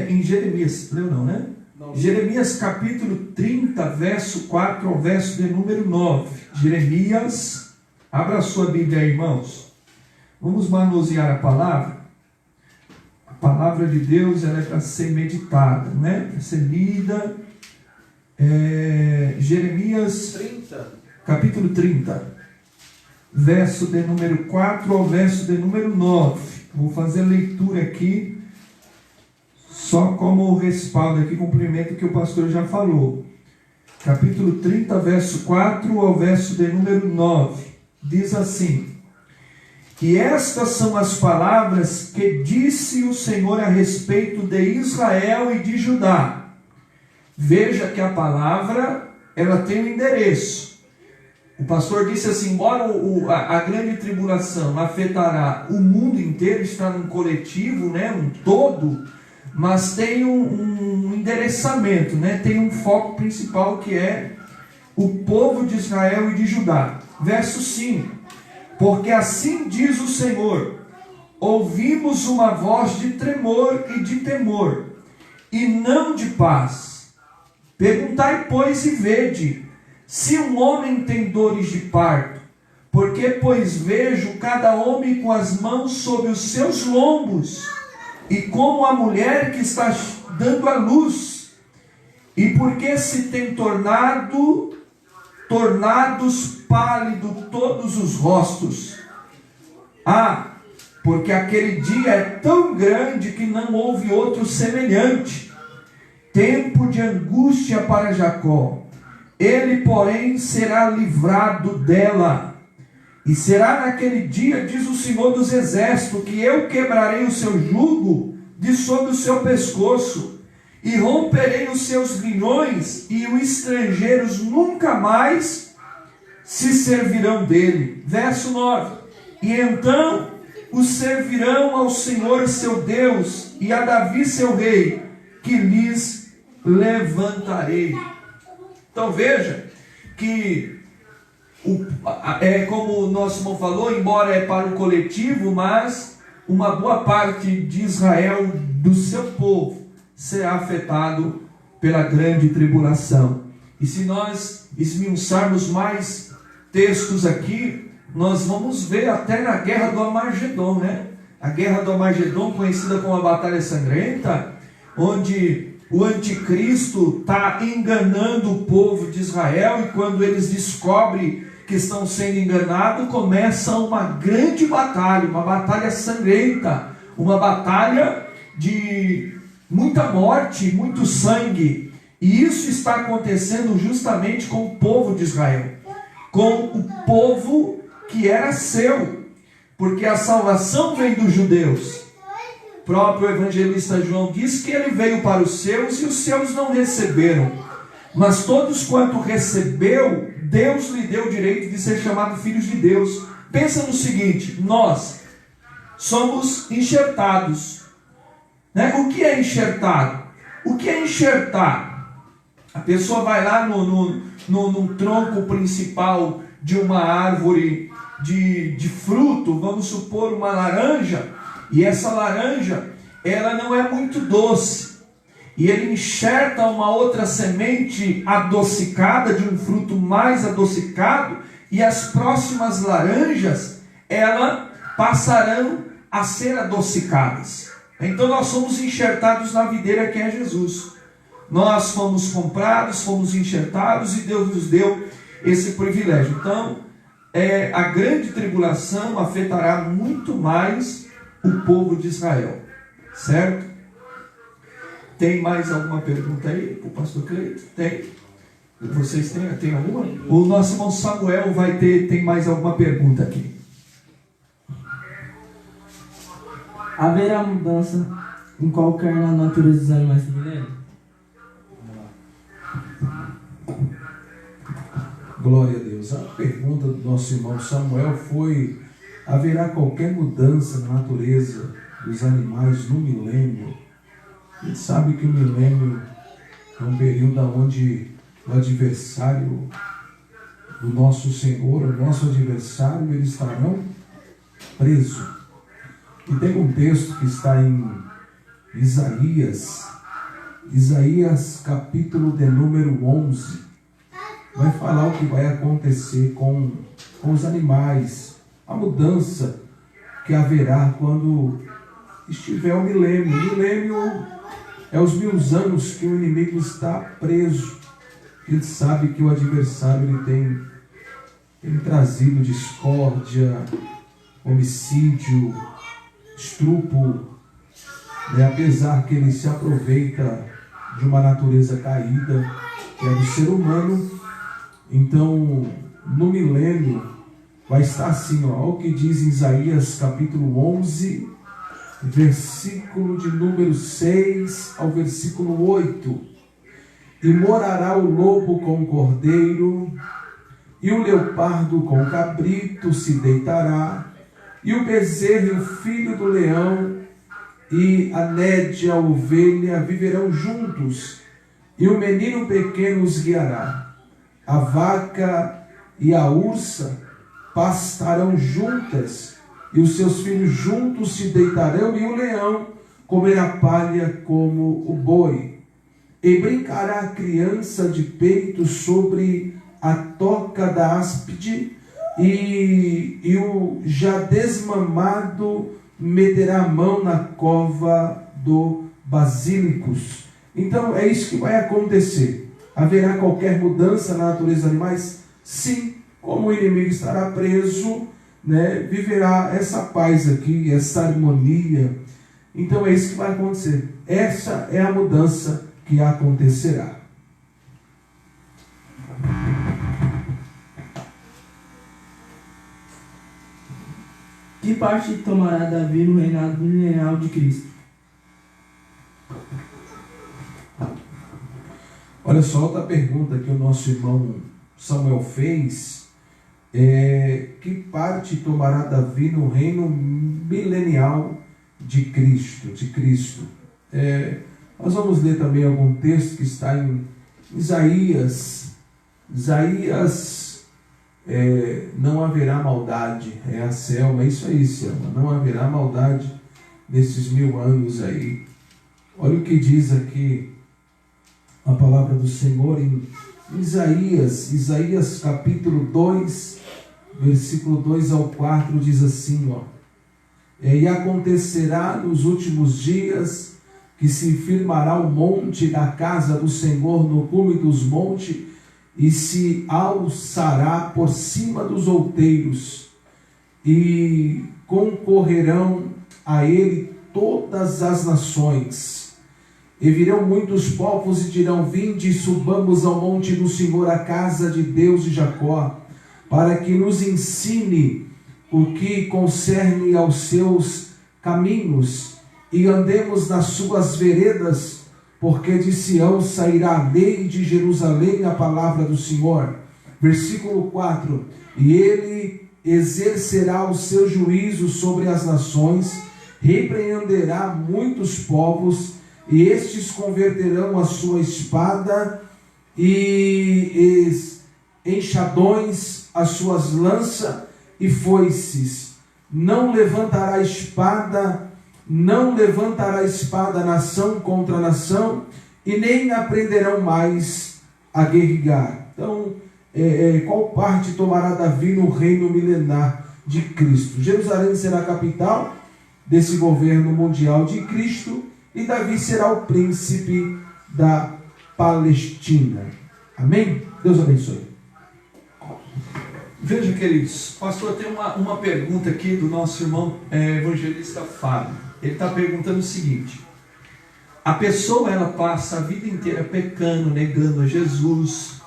em Jeremias. Leu não, né? Não. Jeremias capítulo 30, verso 4 ao verso de número 9. Jeremias, abra a sua Bíblia aí, irmãos. Vamos manusear a palavra. A palavra de Deus, ela é para ser meditada, não é? Para ser lida. Jeremias 30. capítulo 30, verso de número 4 ao verso de número 9. Vou fazer a leitura aqui, só como respaldo aqui, cumprimento que o pastor já falou. Capítulo 30, verso 4 ao verso de número 9. Diz assim: que estas são as palavras que disse o Senhor a respeito de Israel e de Judá. Veja que a palavra, ela tem um endereço. O pastor disse assim, embora a grande tribulação afetará o mundo inteiro, está num coletivo, né, um todo, mas tem um endereçamento, né, tem um foco principal que é o povo de Israel e de Judá. Verso 5: porque assim diz o Senhor, ouvimos uma voz de tremor e de temor, e não de paz. Perguntai, pois, e vede, se um homem tem dores de parto, porque, pois, vejo cada homem com as mãos sobre os seus lombos, e como a mulher que está dando à luz, e porque se tem tornados pálidos todos os rostos. Porque aquele dia é tão grande que não houve outro semelhante. Tempo de angústia para Jacó, ele, porém, será livrado dela. E será naquele dia, diz o Senhor dos Exércitos, que eu quebrarei o seu jugo de sobre o seu pescoço, e romperei os seus grilhões, e os estrangeiros nunca mais se servirão dele. Verso 9: e então os servirão ao Senhor seu Deus, e a Davi seu rei, que lhes levantarei. Então veja que como o nosso irmão falou, embora é para o coletivo, mas uma boa parte de Israel, do seu povo, será afetado pela grande tribulação. E se nós esmiuçarmos mais textos aqui, nós vamos ver até na guerra do Armagedon, né? A guerra do Armagedon, conhecida como a Batalha Sangrenta, onde o anticristo está enganando o povo de Israel, e quando eles descobrem que estão sendo enganados, começa uma grande batalha, uma batalha sangrenta, uma batalha de muita morte, muito sangue. E isso está acontecendo justamente com o povo de Israel, com o povo que era seu, porque a salvação vem dos judeus. O próprio evangelista João diz que ele veio para os seus e os seus não receberam. Mas todos quanto recebeu, Deus lhe deu o direito de ser chamado filhos de Deus. Pensa no seguinte, nós somos enxertados, né? O que é enxertado? O que é enxertar? A pessoa vai lá no tronco principal de uma árvore de fruto, vamos supor uma laranja, e essa laranja, ela não é muito doce, e ele enxerta uma outra semente adocicada, de um fruto mais adocicado, e as próximas laranjas, elas passarão a ser adocicadas. Então nós somos enxertados na videira que é Jesus. Nós fomos comprados, fomos enxertados, e Deus nos deu esse privilégio. Então, a grande tribulação afetará muito mais o povo de Israel, certo? Tem mais alguma pergunta aí para o pastor Cleito? Tem? Vocês têm alguma? O nosso irmão Samuel tem mais alguma pergunta aqui. Haverá mudança em qualquer na natureza dos animais do milênio? Glória a Deus. A pergunta do nosso irmão Samuel foi: haverá qualquer mudança na natureza dos animais no milênio? A gente sabe que o milênio é um período onde o adversário do nosso Senhor, o nosso adversário, eles estarão presos. E tem um texto que está em Isaías capítulo de número 11, vai falar o que vai acontecer com os animais, a mudança que haverá quando estiver o milênio. O milênio é os 1000 anos que o inimigo está preso. Ele sabe que o adversário ele tem trazido discórdia, homicídio, estupro, né? Apesar que ele se aproveita de uma natureza caída, que é do ser humano. Então, no milênio, vai estar assim, ó, o que diz em Isaías capítulo 11, versículo de número 6 ao versículo 8. E morará o lobo com o cordeiro, e o leopardo com o cabrito se deitará, e o bezerro e o filho do leão, e a nédia, a ovelha, viverão juntos, e o menino pequeno os guiará. A vaca e a ursa pastarão juntas, e os seus filhos juntos se deitarão, e o leão comerá palha como o boi. E brincará a criança de peito sobre a toca da áspide, e o já desmamado meterá a mão na cova do basílicos. Então é isso que vai acontecer. Haverá qualquer mudança na natureza dos animais? Sim, como o inimigo estará preso, né, viverá essa paz aqui, essa harmonia. Então é isso que vai acontecer. Essa é a mudança que acontecerá. Que parte tomará Davi no reinado milenial de Cristo? Olha só, outra pergunta que o nosso irmão Samuel fez. Que parte tomará Davi no reino milenial de Cristo? Nós vamos ler também algum texto que está em Isaías. Não haverá maldade, é a Selma, é isso aí, Selma, não haverá maldade nesses 1000 anos aí. Olha o que diz aqui a palavra do Senhor em Isaías capítulo 2, versículo 2 ao 4, diz assim, ó: e acontecerá nos últimos dias que se firmará o monte da casa do Senhor no cume dos montes, e se alçará por cima dos outeiros, e concorrerão a ele todas as nações. E virão muitos povos e dirão: vinde, subamos ao monte do Senhor, a casa de Deus de Jacó, para que nos ensine o que concerne aos seus caminhos, e andemos nas suas veredas, porque de Sião sairá a lei, de Jerusalém a palavra do Senhor. Versículo 4: e ele exercerá o seu juízo sobre as nações, repreenderá muitos povos, e estes converterão a sua espada e enxadões as suas lanças e foices. Não levantará espada nação contra nação, e nem aprenderão mais a guerrear. Então, qual parte tomará Davi no reino milenar de Cristo? Jerusalém será a capital desse governo mundial de Cristo, e Davi será o príncipe da Palestina. Amém? Deus abençoe. Veja, queridos, pastor, tem uma pergunta aqui do nosso irmão evangelista Fábio. Ele está perguntando o seguinte: a pessoa, ela passa a vida inteira pecando, negando a Jesus,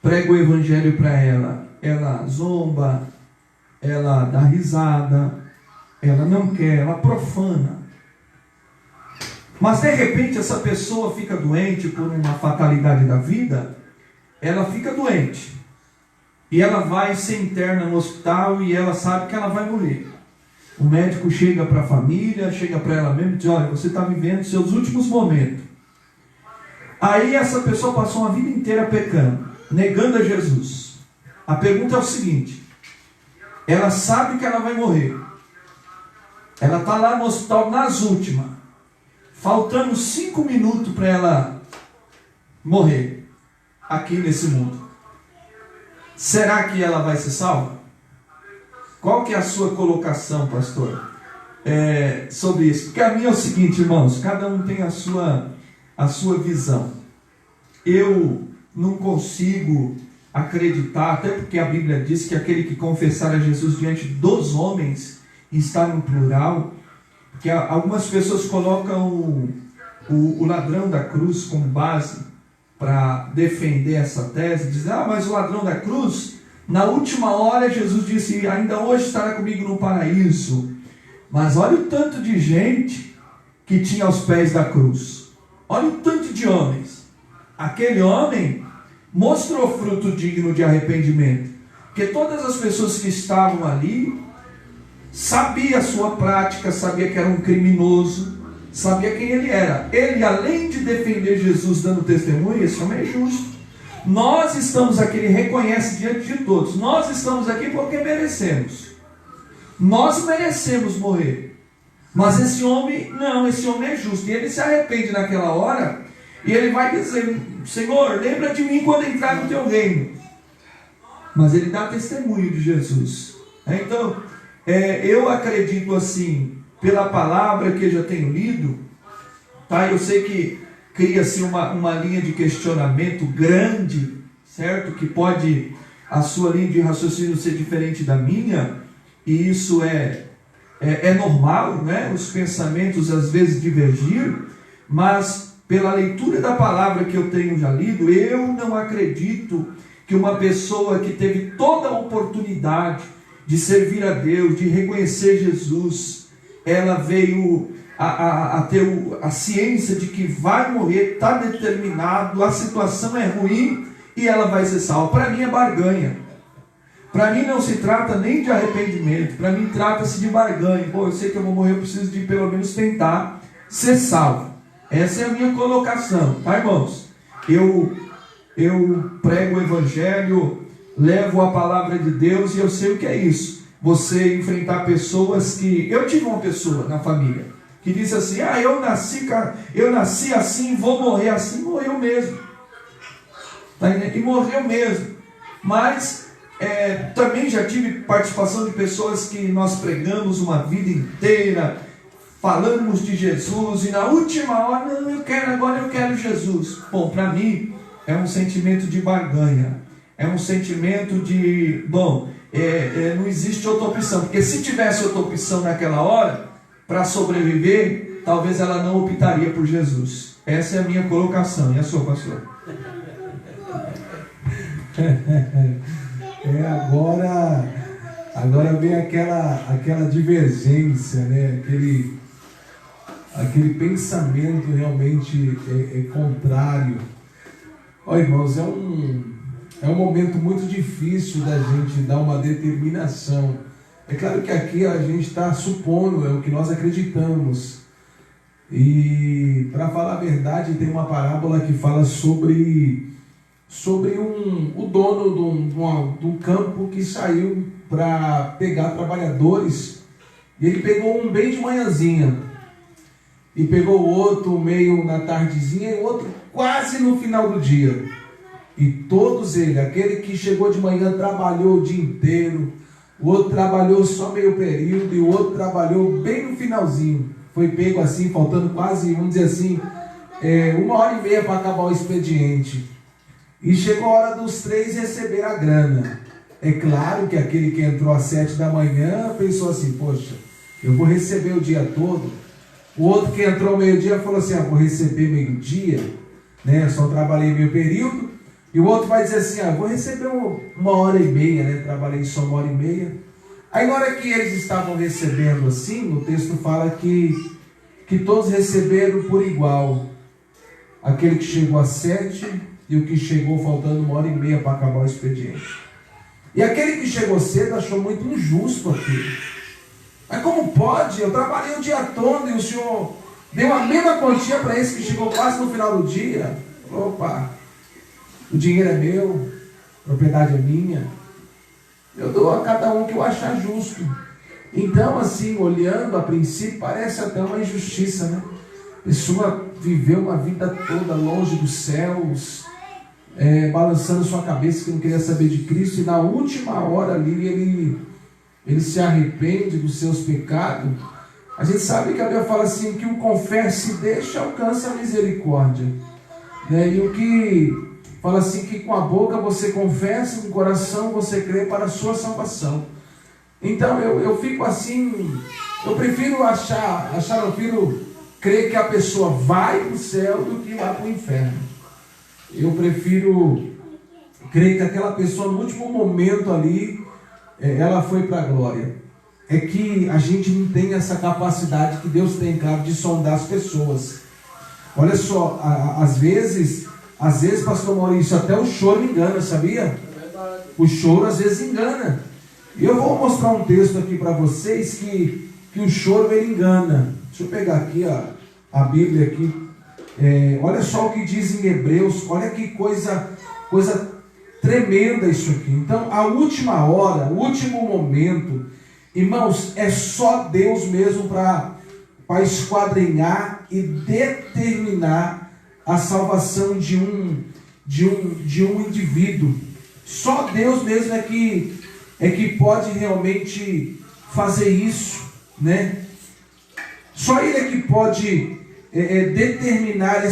prega o evangelho para ela, ela zomba, ela dá risada, ela não quer, ela profana. Mas de repente essa pessoa fica doente por uma fatalidade da vida, ela fica doente. e ela vai ser interna no hospital e ela sabe que ela vai morrer. O médico chega para a família, chega para ela mesmo e diz: olha, você está vivendo seus últimos momentos. Aí essa pessoa passou uma vida inteira pecando, negando a Jesus. A pergunta é o seguinte: ela sabe que ela vai morrer, ela está lá no hospital nas últimas, faltando 5 minutos para ela morrer aqui nesse mundo. Será que ela vai ser salva? Qual que é a sua colocação, pastor, sobre isso? Porque a minha é o seguinte, irmãos, cada um tem a sua visão. Eu não consigo acreditar, até porque a Bíblia diz que aquele que confessar a Jesus diante dos homens está no plural, que algumas pessoas colocam o ladrão da cruz como base para defender essa tese, dizem: mas o ladrão da cruz, na última hora Jesus disse: ainda hoje estará comigo no paraíso. Mas olha o tanto de gente que tinha aos pés da cruz, olha o tanto de homens. Aquele homem mostrou fruto digno de arrependimento, porque todas as pessoas que estavam ali sabia a sua prática, sabia que era um criminoso, sabia quem ele era. Ele, além de defender Jesus dando testemunho, esse homem é justo. Nós estamos aqui, ele reconhece diante de todos, nós estamos aqui porque merecemos. Nós merecemos morrer. Mas esse homem, não, esse homem é justo. E ele se arrepende naquela hora, e ele vai dizer: Senhor, lembra de mim quando entrar no teu reino. Mas ele dá testemunho de Jesus. Então, eu acredito assim, pela palavra que eu já tenho lido, tá? Eu sei que cria-se uma linha de questionamento grande, certo? Que pode, a sua linha de raciocínio ser diferente da minha, e isso é normal, né? Os pensamentos às vezes divergir, mas pela leitura da palavra que eu tenho já lido, eu não acredito que uma pessoa que teve toda a oportunidade de servir a Deus, de reconhecer Jesus, ela veio a ter a ciência de que vai morrer, está determinado, a situação é ruim e ela vai ser salva. Para mim é barganha. Para mim não se trata nem de arrependimento, para mim trata-se de barganha. Pô, eu sei que eu vou morrer, eu preciso de pelo menos tentar ser salvo. Essa é a minha colocação, tá, irmãos? Eu prego o evangelho, levo a palavra de Deus, e eu sei o que é isso. Você enfrentar pessoas que... Eu tive uma pessoa na família que disse assim: eu nasci assim, vou morrer assim. Morreu mesmo, tá, e morreu mesmo. Mas também já tive participação de pessoas que nós pregamos uma vida inteira, falamos de Jesus, e na última hora: não, agora eu quero Jesus. Bom, para mim é um sentimento de barganha, é um sentimento de, não existe outra opção, porque se tivesse outra opção naquela hora, para sobreviver, talvez ela não optaria por Jesus. Essa é a minha colocação. E a sua, pastor? Agora vem aquela divergência, né? Aquele pensamento realmente contrário. Irmãos, é um momento muito difícil da gente dar uma determinação. É claro que aqui a gente está supondo, é o que nós acreditamos. E, para falar a verdade, tem uma parábola que fala sobre o dono de um campo que saiu para pegar trabalhadores. E ele pegou um bem de manhãzinha, e pegou o outro meio na tardezinha, e o outro quase no final do dia. E todos eles, aquele que chegou de manhã trabalhou o dia inteiro, o outro trabalhou só meio período, e o outro trabalhou bem no finalzinho. Foi pego assim, faltando quase, vamos dizer assim, 1h30 para acabar o expediente. E chegou a hora dos 3 receber a grana. É claro que aquele que entrou às 7 da manhã pensou assim: poxa, eu vou receber o dia todo. O outro que entrou ao meio-dia falou assim: vou receber meio-dia, né? Só trabalhei meio período. E o outro vai dizer assim: vou receber 1h30, né? Trabalhei só 1h30. Aí na hora que eles estavam recebendo assim, o texto fala que todos receberam por igual. Aquele que chegou às 7 e o que chegou faltando 1h30 para acabar o expediente. E aquele que chegou cedo achou muito injusto aquilo. Mas como pode? Eu trabalhei o dia todo e o senhor deu a mesma quantia para esse que chegou quase no final do dia? Opa, o dinheiro é meu, a propriedade é minha. Eu dou a cada um que eu achar justo. Então, assim, olhando a princípio, parece até uma injustiça, né? A pessoa viveu uma vida toda longe dos céus, balançando sua cabeça que não queria saber de Cristo, e na última hora ali ele se arrepende dos seus pecados. A gente sabe que a Bíblia fala assim, que o confessa e deixa alcança a misericórdia, né? E o que fala assim, que com a boca você confessa, com o coração você crê para a sua salvação. Então eu fico assim, eu prefiro eu prefiro crer que a pessoa vai para o céu do que vai para o inferno. Eu prefiro crer que aquela pessoa no último momento ali, ela foi para a glória. É que a gente não tem essa capacidade que Deus tem, claro, de sondar as pessoas. Olha só, às vezes, pastor Maurício, até o choro engana, sabia? O choro às vezes engana. E eu vou mostrar um texto aqui para vocês que o choro ele engana. Deixa eu pegar aqui a Bíblia aqui. Olha só o que diz em Hebreus. Olha que coisa tremenda isso aqui. Então, a última hora, o último momento, irmãos, é só Deus mesmo para esquadrinhar e determinar a salvação de um indivíduo. Só Deus mesmo é que pode realmente fazer isso, né? Só Ele é que pode determinar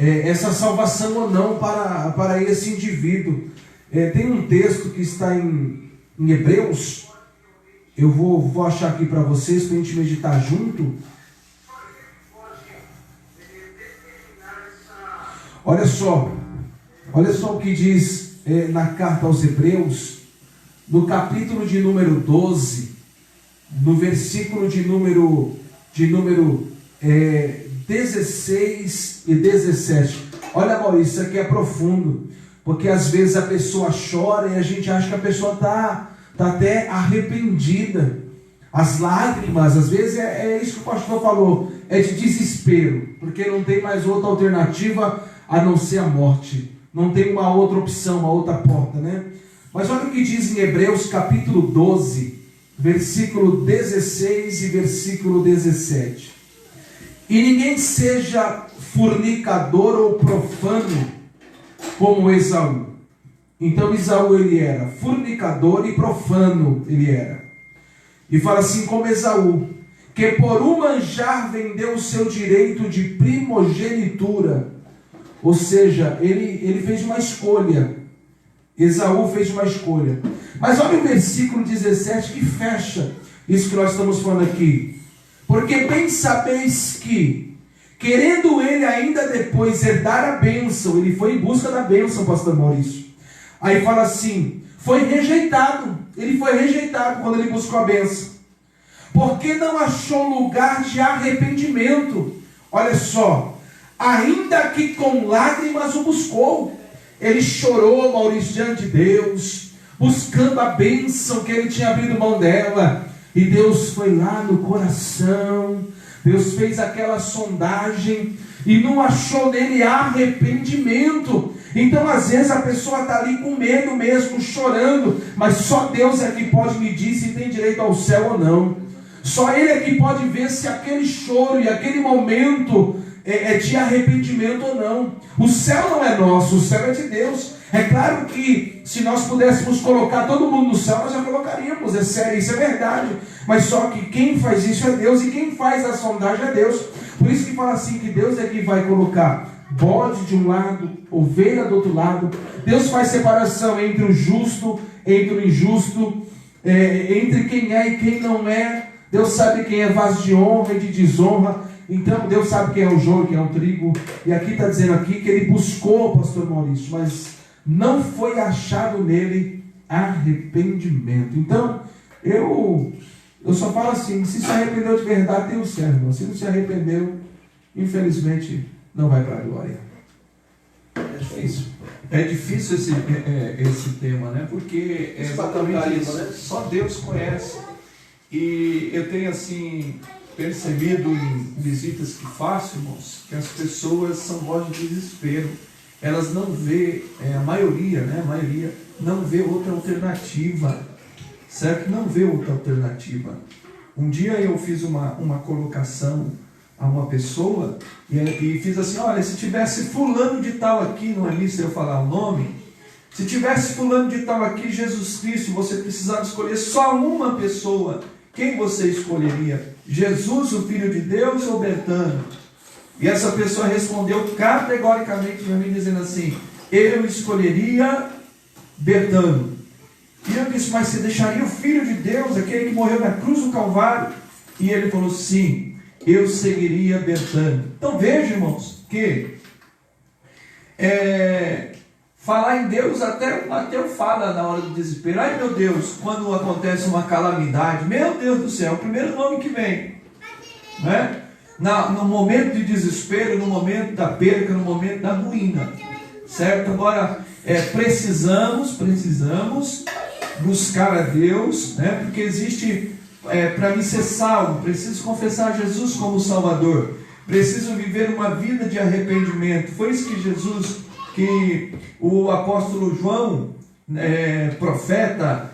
essa salvação ou não para esse indivíduo. Tem um texto que está em Hebreus. Eu vou achar aqui para vocês, para a gente meditar junto. Olha só o que diz na carta aos Hebreus, no capítulo de número 12, no versículo de número 16 e 17. Olha, Maurício, isso aqui é profundo, porque às vezes a pessoa chora e a gente acha que a pessoa está até arrependida. As lágrimas, às vezes, é isso que o pastor falou, é de desespero, porque não tem mais outra alternativa a não ser a morte. Não tem uma outra opção, uma outra porta, né? Mas olha o que diz em Hebreus capítulo 12, versículo 16 e versículo 17. E ninguém seja fornicador ou profano como Esaú. Então Esaú ele era fornicador e profano ele era. E fala assim, como Esaú, que por um manjar vendeu o seu direito de primogenitura. Ou seja, ele fez uma escolha. Esaú fez uma escolha. Mas olha o versículo 17 que fecha isso que nós estamos falando aqui. Porque bem sabeis que, querendo ele ainda depois herdar a bênção, ele foi em busca da bênção, pastor Maurício. Aí fala assim, foi rejeitado. Ele foi rejeitado quando ele buscou a bênção. Porque não achou lugar de arrependimento. Olha só, ainda que com lágrimas o buscou. Ele chorou, Maurício, diante de Deus, buscando a bênção que ele tinha abrido mão dela. E Deus foi lá no coração, Deus fez aquela sondagem e não achou nele arrependimento. Então às vezes a pessoa está ali com medo mesmo, chorando, mas só Deus é que pode medir se tem direito ao céu ou não. Só Ele é que pode ver se aquele choro e aquele momento é de arrependimento ou não. O céu não é nosso, o céu é de Deus. É claro que se nós pudéssemos colocar todo mundo no céu, nós já colocaríamos, é sério, isso é verdade. Mas só que quem faz isso é Deus, e quem faz a sondagem é Deus. Por isso que fala assim, que Deus é que vai colocar bode de um lado, ovelha do outro lado. Deus faz separação entre o justo, entre o injusto, entre quem é e quem não é. Deus sabe quem é vaso de honra e de desonra. Então Deus sabe quem é o joio, quem é o trigo. E aqui está dizendo aqui que ele buscou, pastor Maurício, mas não foi achado nele arrependimento. Então eu só falo assim, se arrependeu de verdade, tem o céu, irmão. Se não se arrependeu, infelizmente não vai para a glória. É difícil. É difícil esse tema, né? Porque é exatamente isso. Né? Só Deus conhece. E eu tenho assim percebido em visitas que faço, irmãos, que as pessoas são voz de desespero. Elas não vê, a maioria não vê outra alternativa, certo? Não vê outra alternativa. Um dia eu fiz uma colocação a uma pessoa e fiz assim: olha, se tivesse fulano de tal aqui, não é misto eu falar o nome, se tivesse fulano de tal aqui, Jesus Cristo, você precisava escolher só uma pessoa, quem você escolheria? Jesus, o Filho de Deus, ou Bertano? E essa pessoa respondeu categoricamente para mim, dizendo assim: eu escolheria Bertano. E eu disse: mas você deixaria o Filho de Deus, aquele que morreu na cruz do Calvário? E ele falou: sim, eu seguiria Bertano. Então veja, irmãos, que falar em Deus, até o Mateus fala na hora do desespero. Ai meu Deus, quando acontece uma calamidade, meu Deus do céu, o primeiro nome que vem, né? No momento de desespero, no momento da perca, no momento da ruína, certo? Agora, precisamos buscar a Deus, né? Porque existe, para mim ser salvo, preciso confessar Jesus como Salvador, preciso viver uma vida de arrependimento. Foi isso que o apóstolo João, profeta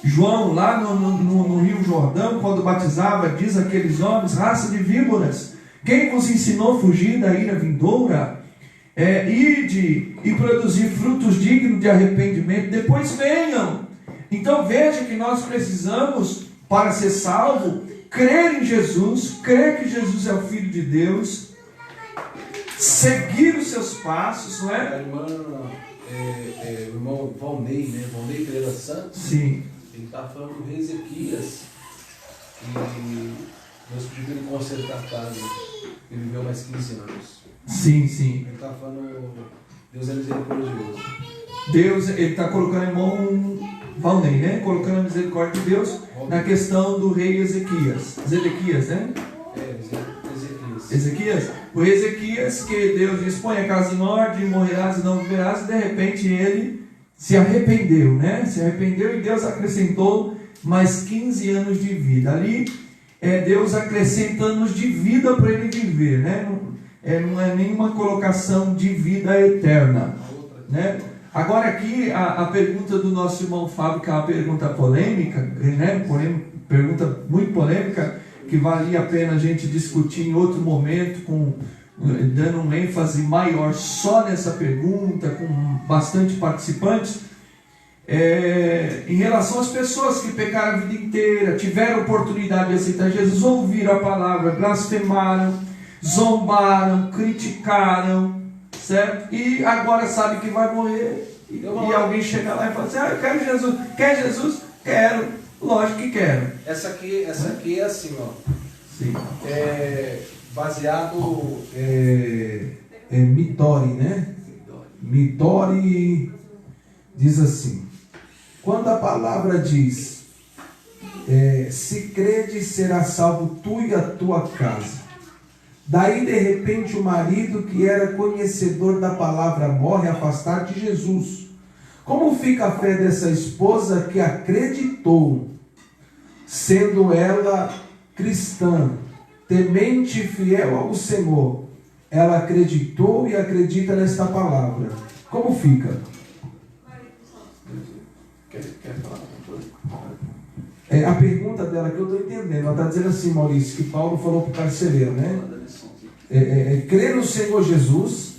João, lá no Rio Jordão, quando batizava, diz aqueles homens: raça de víboras, quem vos ensinou a fugir da ira vindoura? Ide e produzir frutos dignos de arrependimento, depois venham. Então veja que nós precisamos, para ser salvo, crer em Jesus, crer que Jesus é o Filho de Deus, seguir os seus passos, não é? O irmão Valnei, né? Valnei Pereira Santos. Sim. Ele está falando do rei Ezequias, que Deus pediu para ele consertar a casa. Ele viveu mais 15 anos. Sim. Ele está falando, Deus é misericordioso. Deus, ele está colocando em mão Valnei, né? Colocando a misericórdia de Deus na questão do rei Ezequias. Zedequias, né? Ezequias. O rei Ezequias, que Deus diz: põe a casa em ordem, morrerás e não viverás, e de repente ele se arrependeu, né? Se arrependeu e Deus acrescentou mais 15 anos de vida. Ali Deus acrescenta anos de vida para ele viver, né? Não é nenhuma colocação de vida eterna, né? Agora aqui a pergunta do nosso irmão Fábio, que é uma pergunta polêmica, né? Pergunta muito polêmica, que valia a pena a gente discutir em outro momento, dando um ênfase maior só nessa pergunta, com bastante participantes, em relação às pessoas que pecaram a vida inteira, tiveram oportunidade de aceitar Jesus, ouviram a palavra, blasfemaram, zombaram, criticaram, certo? E agora sabe que vai morrer, e alguém chega lá e fala assim: eu quero Jesus. Quer Jesus? Quero. Lógico que quero. Essa aqui é assim, ó. Sim. Baseado Midori, né? Midori diz assim: quando a palavra diz se credes será salvo tu e a tua casa, daí de repente o marido que era conhecedor da palavra morre afastado de Jesus. Como fica a fé dessa esposa que acreditou, sendo ela cristã, temente e fiel ao Senhor? Ela acreditou e acredita nesta palavra. Como fica? Quer falar alguma A coisa? pergunta dela que eu estou entendendo, ela está dizendo assim, Maurício, que Paulo falou para o carcereiro, né? Crê no Senhor Jesus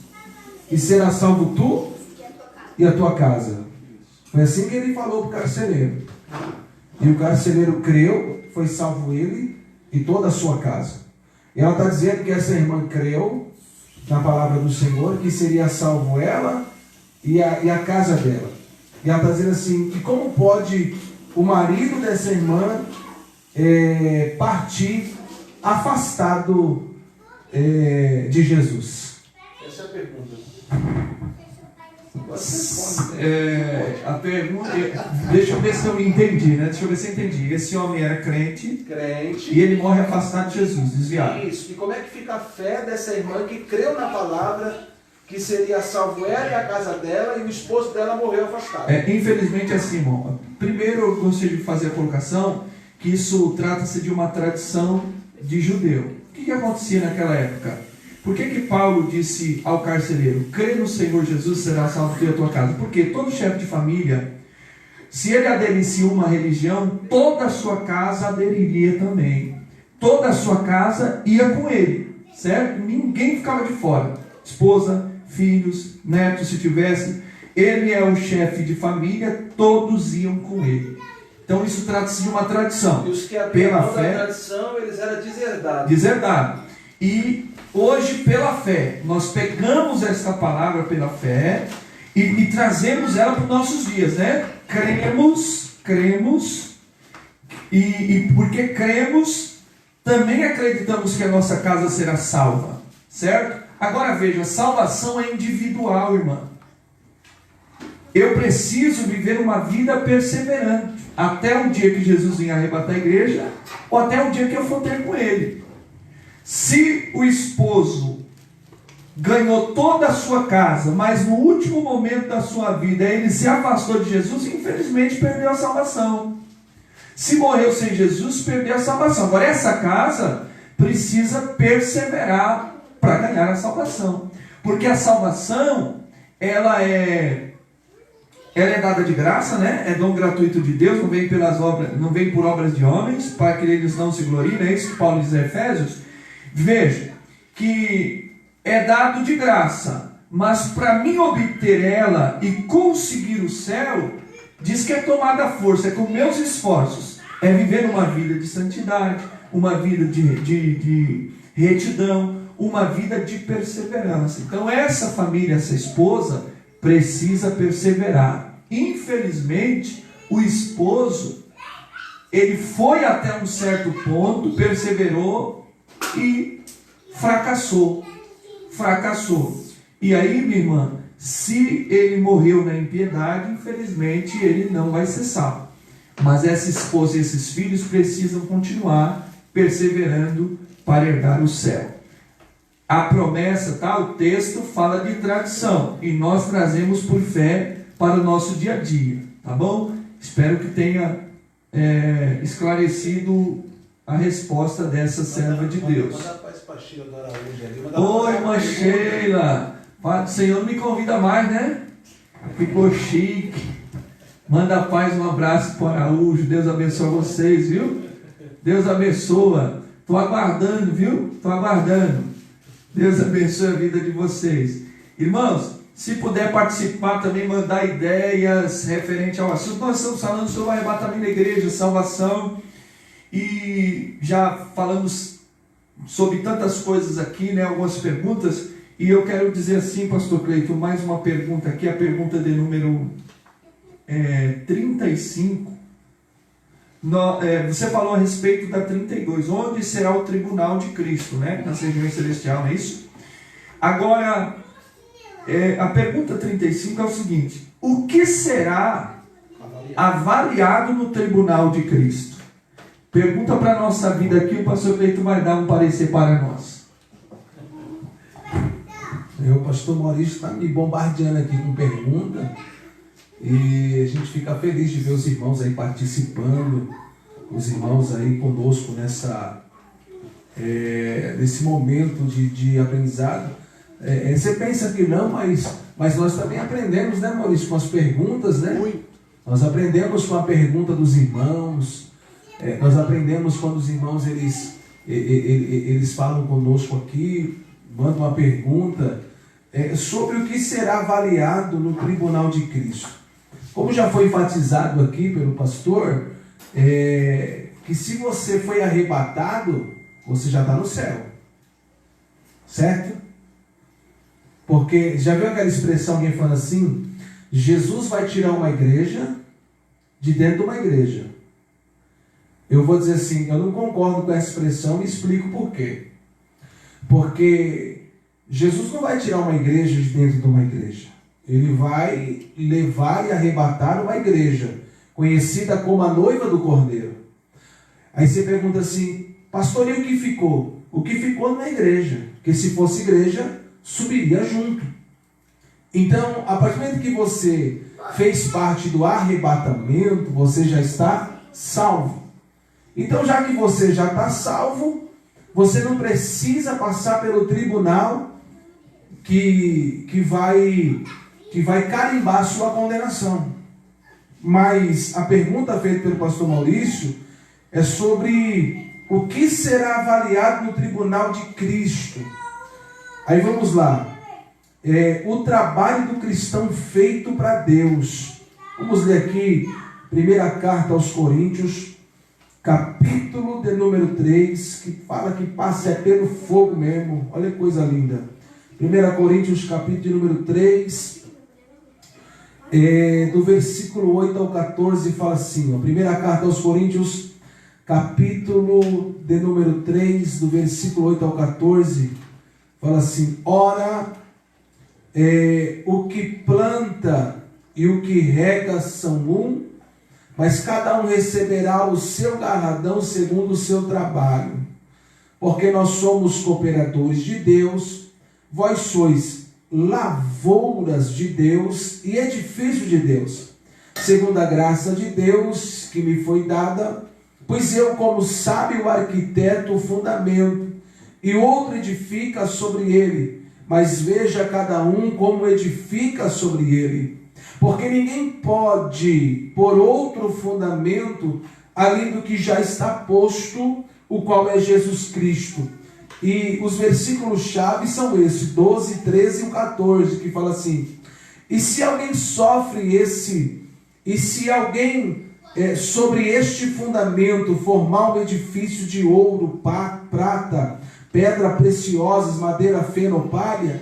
e será salvo tu e a tua casa. Foi assim que ele falou para o carcereiro. E o carcereiro creu, foi salvo ele e toda a sua casa. E ela está dizendo que essa irmã creu na palavra do Senhor, que seria salvo ela e a casa dela. E ela está dizendo assim, que como pode o marido dessa irmã partir afastado de Jesus? Essa é a pergunta. A pergunta, deixa eu ver se eu entendi, né? Deixa eu ver se eu entendi. Esse homem era crente e ele morre afastado de Jesus, desviado. Isso. E como é que fica a fé dessa irmã que creu na palavra, que seria salvo ela e a casa dela, e o esposo dela morreu afastado. Infelizmente é assim, irmão. Primeiro eu gostaria de fazer a colocação que isso trata-se de uma tradição de judeu. O que acontecia naquela época? Por que Paulo disse ao carcereiro: crê no Senhor Jesus, será salvo tu e a tua casa? Porque todo chefe de família, se ele aderisse a uma religião, toda a sua casa aderiria também. Toda a sua casa ia com ele, certo? Ninguém ficava de fora. Esposa, filhos, netos, se tivesse. Ele é o chefe de família, todos iam com ele. Então isso trata-se de uma tradição. E os que pela abriam fé, da tradição, eles eram deserdados. Deserdado. E hoje, pela fé, nós pegamos esta palavra pela fé e trazemos ela para os nossos dias, né? Cremos, e porque cremos, também acreditamos que a nossa casa será salva, certo? Agora veja, salvação é individual, irmã. Eu preciso viver uma vida perseverante, até o dia que Jesus venha arrebatar a igreja, ou até o dia que eu for ter com ele. Se o esposo ganhou toda a sua casa, mas no último momento da sua vida ele se afastou de Jesus, infelizmente perdeu a salvação. Se morreu sem Jesus, perdeu a salvação. Agora essa casa precisa perseverar para ganhar a salvação. Porque a salvação, ela é dada de graça, né? É dom gratuito de Deus, não vem pelas obras, não vem por obras de homens, para que eles não se gloriem, é isso que Paulo diz em Efésios. Veja que é dado de graça, mas para mim obter ela e conseguir o céu, diz que é tomada a força, é com meus esforços, é viver uma vida de santidade, uma vida de retidão, uma vida de perseverança. Então essa família, essa esposa, precisa perseverar. Infelizmente, o esposo, ele foi até um certo ponto, perseverou e fracassou. E aí, minha irmã, se ele morreu na impiedade, infelizmente ele não vai ser salvo. Mas essa esposa e esses filhos precisam continuar perseverando para herdar o céu. A promessa, tá? O texto fala de tradição e nós trazemos por fé para o nosso dia a dia, tá bom? Espero que tenha esclarecido a resposta dessa serva de Deus. Oi, irmã Sheila. O Senhor não me convida mais, né? Ficou chique. Manda paz, um abraço para o Araújo. Deus abençoe vocês, viu? Deus abençoa. Estou aguardando, viu? Estou aguardando. Deus abençoe a vida de vocês. Irmãos, se puder participar também, mandar ideias referente ao assunto. Nós estamos falando sobre o arrebatamento da igreja, salvação. E já falamos sobre tantas coisas aqui, né? Algumas perguntas. E eu quero dizer assim, pastor Cleiton, mais uma pergunta aqui, a pergunta de número 35. Você falou a respeito da 32, onde será o tribunal de Cristo, né? Na região celestial, não é isso? Agora, a pergunta 35 é o seguinte: o que será avaliado no tribunal de Cristo? Pergunta para a nossa vida aqui, o pastor Cleiton vai dar um parecer para nós. O pastor Maurício está me bombardeando aqui com pergunta. E a gente fica feliz de ver os irmãos aí participando, os irmãos aí conosco nesse momento de aprendizado. Você pensa que não, mas nós também aprendemos, né, Maurício, com as perguntas, né? Nós aprendemos com a pergunta dos irmãos, nós aprendemos quando os irmãos eles falam conosco aqui, mandam uma pergunta sobre o que será avaliado no tribunal de Cristo. Como já foi enfatizado aqui pelo pastor, que se você foi arrebatado, você já está no céu. Certo? Porque, já viu aquela expressão, alguém falando assim? Jesus vai tirar uma igreja de dentro de uma igreja. Eu vou dizer assim, eu não concordo com essa expressão e explico por quê. Porque Jesus não vai tirar uma igreja de dentro de uma igreja. Ele vai levar e arrebatar uma igreja, conhecida como a noiva do Cordeiro. Aí você pergunta assim, pastor, e o que ficou? O que ficou não é igreja, porque se fosse igreja, subiria junto. Então, a partir do momento que você fez parte do arrebatamento, você já está salvo. Então, já que você já está salvo, você não precisa passar pelo tribunal que vai carimbar a sua condenação. Mas a pergunta feita pelo pastor Maurício é sobre o que será avaliado no tribunal de Cristo. Aí vamos lá. O trabalho do cristão feito para Deus. Vamos ler aqui, primeira carta aos Coríntios, capítulo de número 3, que fala que passa pelo fogo mesmo. Olha que coisa linda. 1 Coríntios, capítulo de número 3, do versículo 8 ao 14, fala assim, ó, primeira carta aos Coríntios, capítulo de número 3, do versículo 8 ao 14, fala assim: ora, o que planta e o que rega são um, mas cada um receberá o seu galardão segundo o seu trabalho. Porque nós somos cooperadores de Deus, vós sois lavouras de Deus e edifício de Deus, segundo a graça de Deus que me foi dada, pois eu, como sábio arquiteto, o fundamento, e outro edifica sobre ele, mas veja cada um como edifica sobre ele. Porque ninguém pode pôr outro fundamento além do que já está posto, o qual é Jesus Cristo. E os versículos-chave são esses, 12, 13 e 14, que fala assim: e se alguém sobre este fundamento formar um edifício de ouro, prata, pedra preciosas, madeira fena ou palha,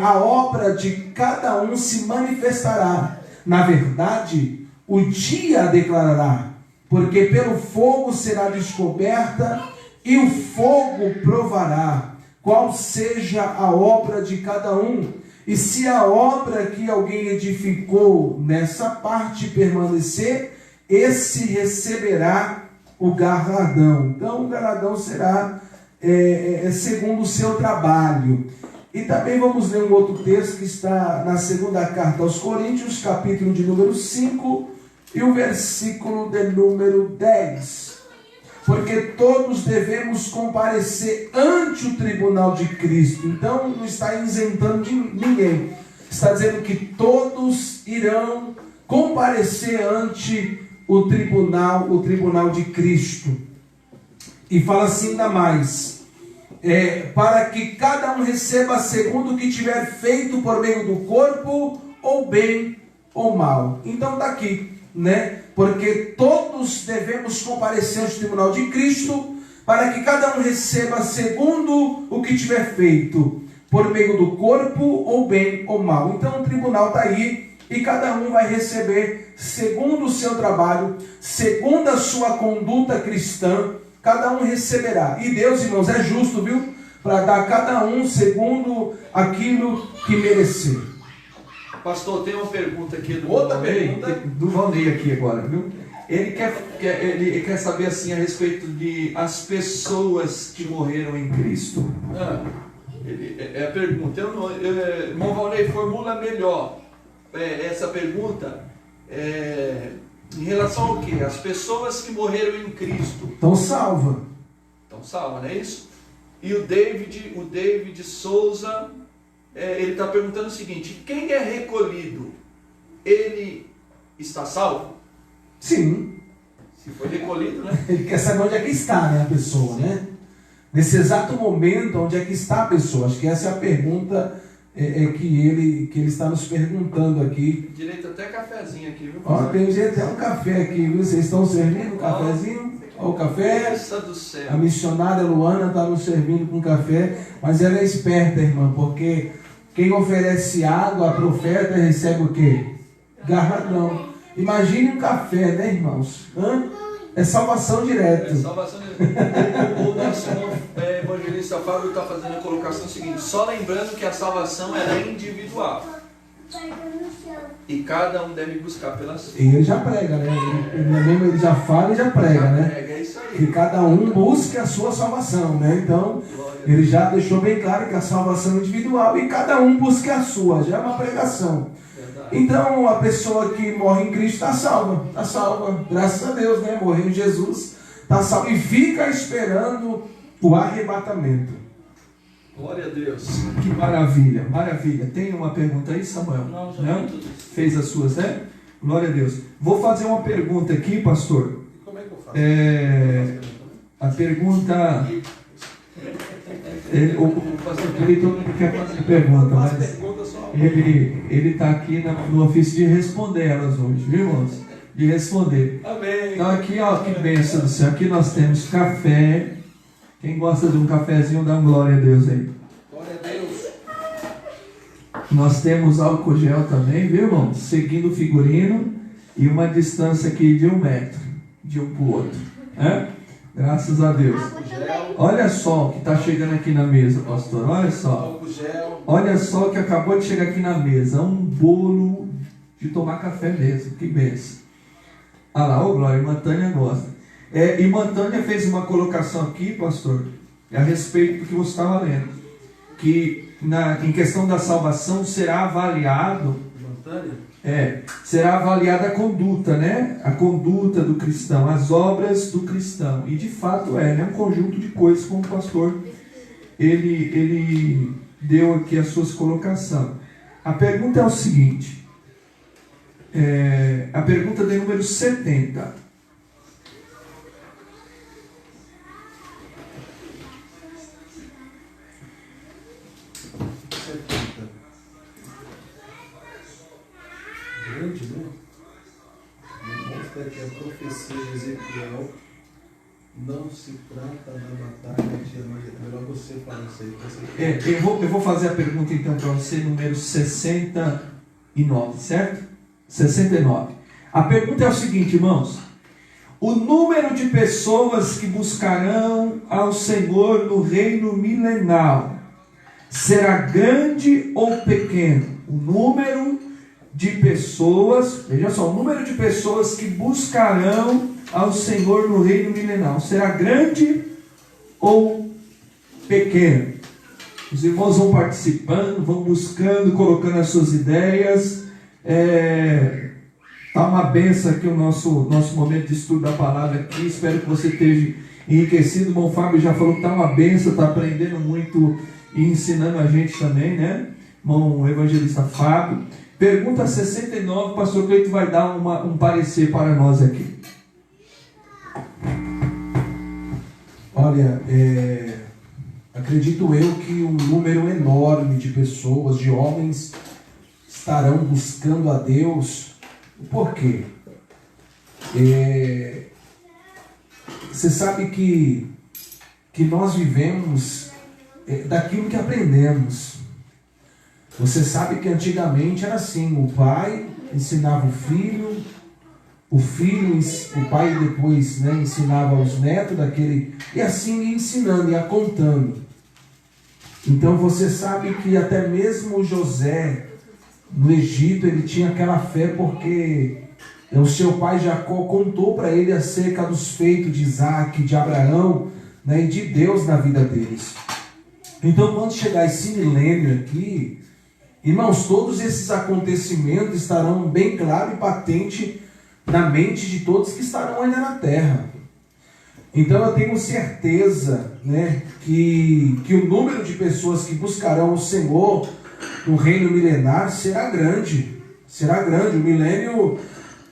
a obra de cada um se manifestará. Na verdade, o dia a declarará, porque pelo fogo será descoberta, e o fogo provará qual seja a obra de cada um. E se a obra que alguém edificou nessa parte permanecer, esse receberá o galardão. Então o galardão será segundo o seu trabalho. E também vamos ler um outro texto que está na segunda carta aos Coríntios, capítulo de número 5 e o versículo de número 10. Porque todos devemos comparecer ante o tribunal de Cristo. Então não está isentando de ninguém. Está dizendo que todos irão comparecer ante o tribunal de Cristo. E fala assim ainda mais: para que cada um receba segundo o que tiver feito por meio do corpo, ou bem ou mal. Então está aqui, né? Porque todos devemos comparecer ao tribunal de Cristo, para que cada um receba segundo o que tiver feito, por meio do corpo, ou bem ou mal. Então o tribunal está aí, e cada um vai receber segundo o seu trabalho, segundo a sua conduta cristã, cada um receberá. E Deus, irmãos, é justo, viu? Para dar a cada um segundo aquilo que merecer. Pastor, tem uma pergunta aqui do Outra Valnei, pergunta do Valnei aqui agora, viu? Ele quer saber assim a respeito de as pessoas que morreram em Cristo. A pergunta. Irmão Valnei, formula melhor essa pergunta em relação ao quê? As pessoas que morreram em Cristo. Estão salvas. Estão salvas, não é isso? E o David Souza, ele está perguntando o seguinte: quem é recolhido, ele está salvo? Sim. Se foi recolhido, né? Ele quer saber onde é que está, né, a pessoa, né? Nesse exato momento, onde é que está a pessoa? Acho que essa é a pergunta que ele está nos perguntando aqui. Direito até cafezinho aqui, viu? Ó, tem até um café aqui, viu? Vocês estão servindo um cafezinho? Ó, o café. Nossa do céu. A missionária Luana está nos servindo com café, mas ela é esperta, irmã, porque quem oferece água, a profeta, recebe o quê? Galardão. Imagine um café, né, irmãos? É salvação direta. É salvação direta. O nosso evangelista Fábio está fazendo a colocação seguinte: só lembrando que a salvação ela é individual. E cada um deve buscar pela sua. E ele já prega, né? Ele já fala e já prega, né? É isso aí. Que cada um busque a sua salvação, né? Então, ele já deixou bem claro que a salvação é individual e cada um busque a sua. Já é uma pregação. Então, a pessoa que morre em Cristo está salva. Está salva. Graças a Deus, né? Morreu em Jesus. Está salva. E fica esperando o arrebatamento. Glória a Deus. Que maravilha, maravilha. Tem uma pergunta aí, Samuel? Não, já Não? tudo isso. Fez as suas, né? Glória a Deus. Vou fazer uma pergunta aqui, pastor. Como é que eu faço? A pergunta... o pastor Cleiton quer fazer pergunta, Faz mas pergunta só. ele está aqui no ofício de responder elas hoje, viu, irmãos? De responder. Amém. Então aqui, ó, que bênção do céu. Aqui nós temos café. Quem gosta de um cafezinho, dá uma glória a Deus aí. Glória a Deus. Nós temos álcool gel também, viu, irmão? Seguindo o figurino e uma distância aqui de 1 metro, de um para o outro. Graças a Deus. Gel, Olha só o que está chegando aqui na mesa, pastor. Olha só. álcool gel. Olha só o que acabou de chegar aqui na mesa. Um bolo de tomar café mesmo. Que benção. Ah lá, ô Glória, irmã Tânia gosta. Irmã Tânia fez uma colocação aqui, pastor, a respeito do que você estava lendo. Que em questão da salvação será avaliado, será avaliada a conduta, né? A conduta do cristão, as obras do cristão. E de fato né? Um conjunto de coisas, como o pastor ele deu aqui as suas colocações. A pergunta é o seguinte, a pergunta de número 70. Grande, né? Mostra que a profecia de Ezequiel não se trata da batalha de Armagedon. Melhor você falar isso aí. Eu vou fazer a pergunta então para você, número 69, certo? 69. A pergunta é o seguinte, irmãos. O número de pessoas que buscarão ao Senhor no reino milenal será grande ou pequeno? O número de pessoas, veja só, o número de pessoas que buscarão ao Senhor no reino milenal será grande ou pequeno? Os irmãos vão participando, vão buscando, colocando as suas ideias. Está uma benção aqui o nosso momento de estudo da palavra aqui. Espero que você esteja enriquecido. O irmão Fábio já falou que está uma benção, está aprendendo muito e ensinando a gente também, né? Irmão evangelista Fábio. Pergunta 69, o pastor Cleiton vai dar um parecer para nós aqui. Olha, acredito eu que um número enorme de pessoas, de homens, estarão buscando a Deus. Por quê? Você sabe que nós vivemos daquilo que aprendemos. Você sabe que antigamente era assim, o pai ensinava o pai depois ensinava os netos daquele, e assim ia ensinando, ia contando. Então você sabe que até mesmo José, no Egito, ele tinha aquela fé porque o seu pai Jacó contou para ele acerca dos feitos de Isaac, de Abraão, e de Deus na vida deles. Então quando chegar esse milênio aqui, irmãos, todos esses acontecimentos estarão bem claro e patente na mente de todos que estarão ainda na terra. Então eu tenho certeza que o número de pessoas que buscarão o Senhor no reino milenar será grande. Será grande. O milênio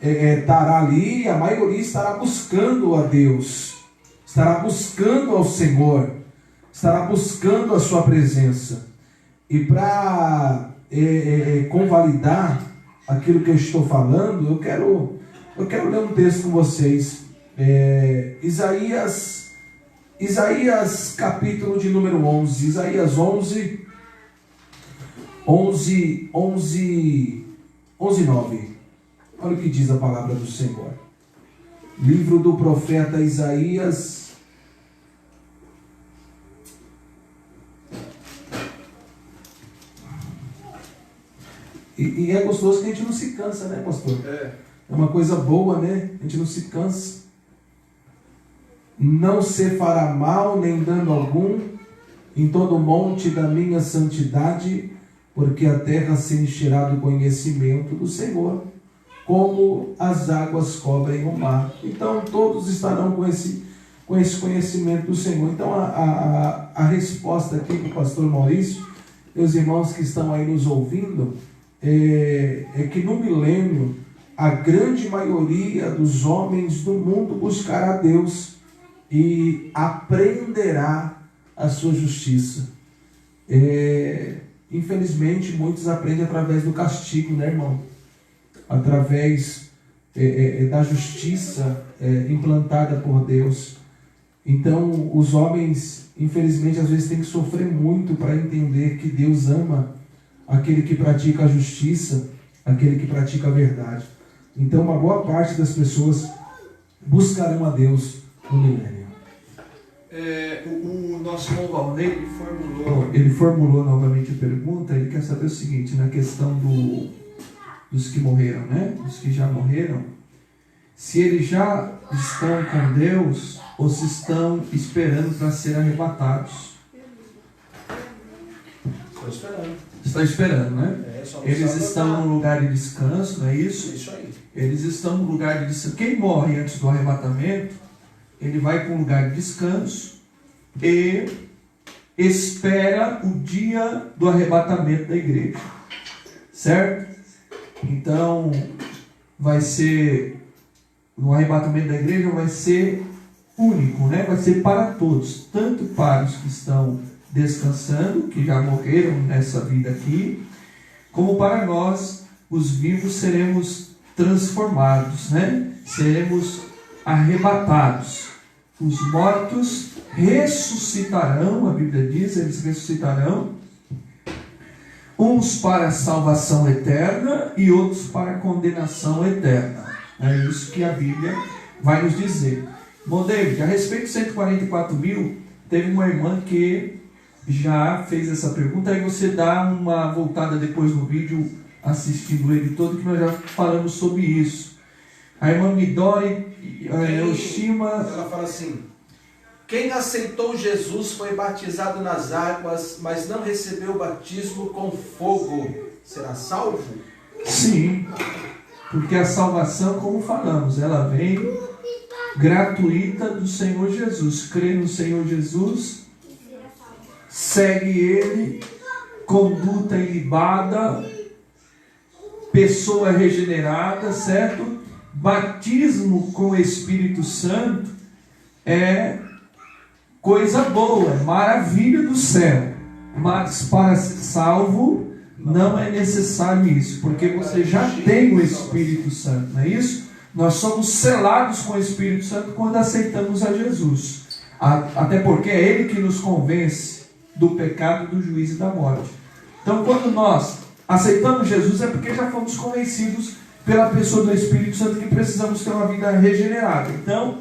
estará ali e a maioria estará buscando a Deus. Estará buscando ao Senhor. Estará buscando a sua presença. E para convalidar aquilo que eu estou falando, eu quero ler um texto com vocês. Isaías capítulo de número 11. Isaías 11, 9. Olha o que diz a palavra do Senhor. Livro do profeta Isaías, E é gostoso que a gente não se cansa, né, pastor? É. É uma coisa boa, né? A gente não se cansa. Não se fará mal nem dano algum em todo o monte da minha santidade, porque a terra se encherá do conhecimento do Senhor, como as águas cobrem o mar. Então todos estarão com esse conhecimento do Senhor. Então a resposta aqui do pastor Maurício, meus irmãos que estão aí nos ouvindo, é que no milênio a grande maioria dos homens do mundo buscará Deus e aprenderá a sua justiça. Infelizmente muitos aprendem através do castigo, né, irmão? Através da justiça implantada por Deus. Então os homens, infelizmente, às vezes têm que sofrer muito para entender que Deus ama aquele que pratica a justiça, aquele que pratica a verdade. Então uma boa parte das pessoas buscarão a Deus no milênio. O nosso irmão Valnei ele formulou novamente a pergunta. Ele quer saber o seguinte, na questão dos que morreram, né? Dos que já morreram, se eles já estão com Deus ou se estão esperando para ser arrebatados. Estou esperando. Está esperando, né? Eles estão no lugar de descanso, não é isso? Isso aí. Eles estão no lugar de descanso. Quem morre antes do arrebatamento, ele vai para um lugar de descanso e espera o dia do arrebatamento da igreja. Certo? Então, vai ser, no arrebatamento da igreja vai ser único, né? Vai ser para todos, tanto para os que estão descansando, que já morreram nessa vida aqui, como para nós, os vivos, seremos transformados, né? Seremos arrebatados. Os mortos ressuscitarão, a Bíblia diz, eles ressuscitarão, uns para a salvação eterna e outros para a condenação eterna. É isso que a Bíblia vai nos dizer. Bom, David, a respeito de 144 mil, teve uma irmã que já fez essa pergunta, aí você dá uma voltada depois no vídeo, assistindo ele todo, que nós já falamos sobre isso. A irmã Midori Yoshima, ela fala assim: quem aceitou Jesus foi batizado nas águas, mas não recebeu o batismo com fogo, será salvo? Sim, porque a salvação, como falamos, ela vem gratuita do Senhor Jesus. Crê no Senhor Jesus, segue Ele, conduta ilibada, pessoa regenerada, certo? Batismo com o Espírito Santo é coisa boa, é maravilha do céu. Mas para ser salvo não é necessário isso, porque você já tem o Espírito Santo, não é isso? Nós somos selados com o Espírito Santo quando aceitamos a Jesus. Até porque é Ele que nos convence do pecado, do juízo e da morte. Então, quando nós aceitamos Jesus, é porque já fomos convencidos pela pessoa do Espírito Santo que precisamos ter uma vida regenerada. Então,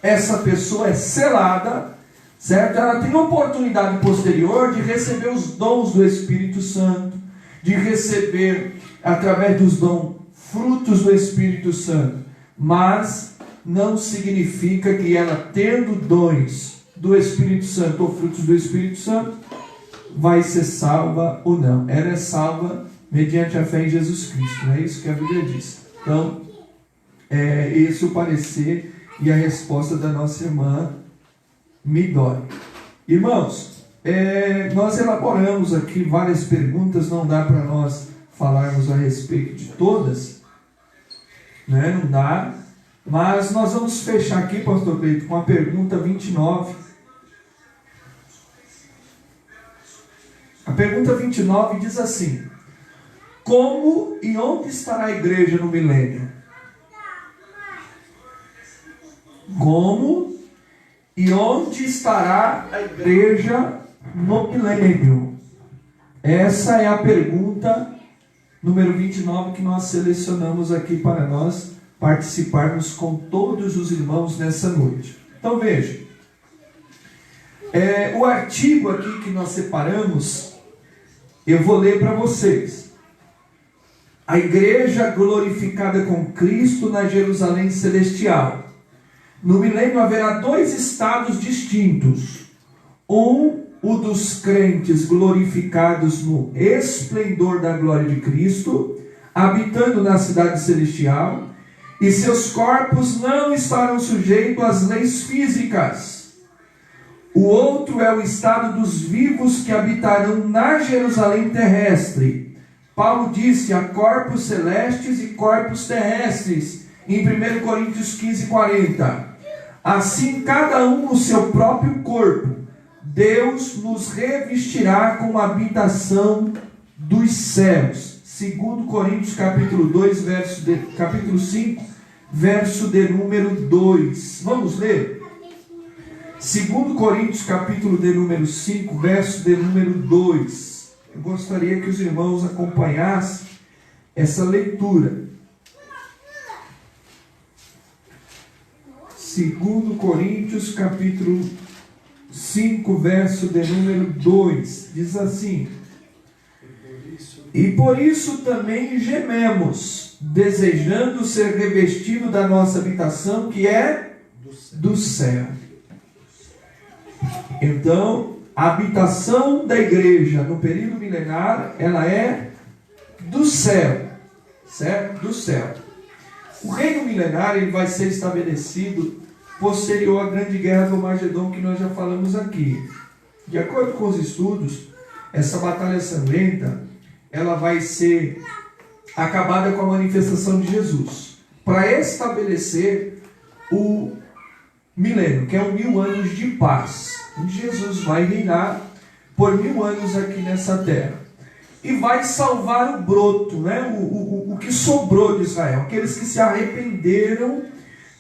essa pessoa é selada, certo? Ela tem oportunidade posterior de receber os dons do Espírito Santo, de receber, através dos dons, frutos do Espírito Santo. Mas não significa que ela, tendo dons do Espírito Santo ou frutos do Espírito Santo, vai ser salva ou não. Ela é salva mediante a fé em Jesus Cristo. Não é isso que a Bíblia diz. Então, esse é o parecer e a resposta da nossa irmã Midori. Irmãos, nós elaboramos aqui várias perguntas, não dá para nós falarmos a respeito de todas, né? Não dá, mas nós vamos fechar aqui, pastor Cleito, com a pergunta 29. A pergunta 29 diz assim: como e onde estará a igreja no milênio? Como e onde estará a igreja no milênio? Essa é a pergunta número 29 que nós selecionamos aqui para nós participarmos com todos os irmãos nessa noite. Então veja, o artigo aqui que nós separamos, eu vou ler para vocês. A igreja glorificada com Cristo na Jerusalém celestial. No milênio haverá dois estados distintos. Um, o dos crentes glorificados no esplendor da glória de Cristo, habitando na cidade celestial, e seus corpos não estarão sujeitos às leis físicas. O outro é o estado dos vivos que habitarão na Jerusalém terrestre. Paulo disse: há corpos celestes e corpos terrestres, em 1 Coríntios 15, 40. Assim, cada um no seu próprio corpo, Deus nos revestirá com a habitação dos céus. 2 Coríntios capítulo 5, verso de número 2. Vamos ler? 2 Coríntios capítulo de número 5, verso de número 2. Eu gostaria que os irmãos acompanhassem essa leitura. 2 Coríntios capítulo 5, verso de número 2. Diz assim: e por isso também gememos, desejando ser revestido da nossa habitação, que é do céu. Então, a habitação da igreja no período milenar, ela é do céu, certo? Do céu. O reino milenar, ele vai ser estabelecido posterior à grande guerra do Armagedon, que nós já falamos aqui. De acordo com os estudos, essa batalha sangrenta, ela vai ser acabada com a manifestação de Jesus, para estabelecer o milênio, que é 1000 anos de paz, onde Jesus vai reinar por 1000 anos aqui nessa terra, e vai salvar o broto, né? o que sobrou de Israel, aqueles que se arrependeram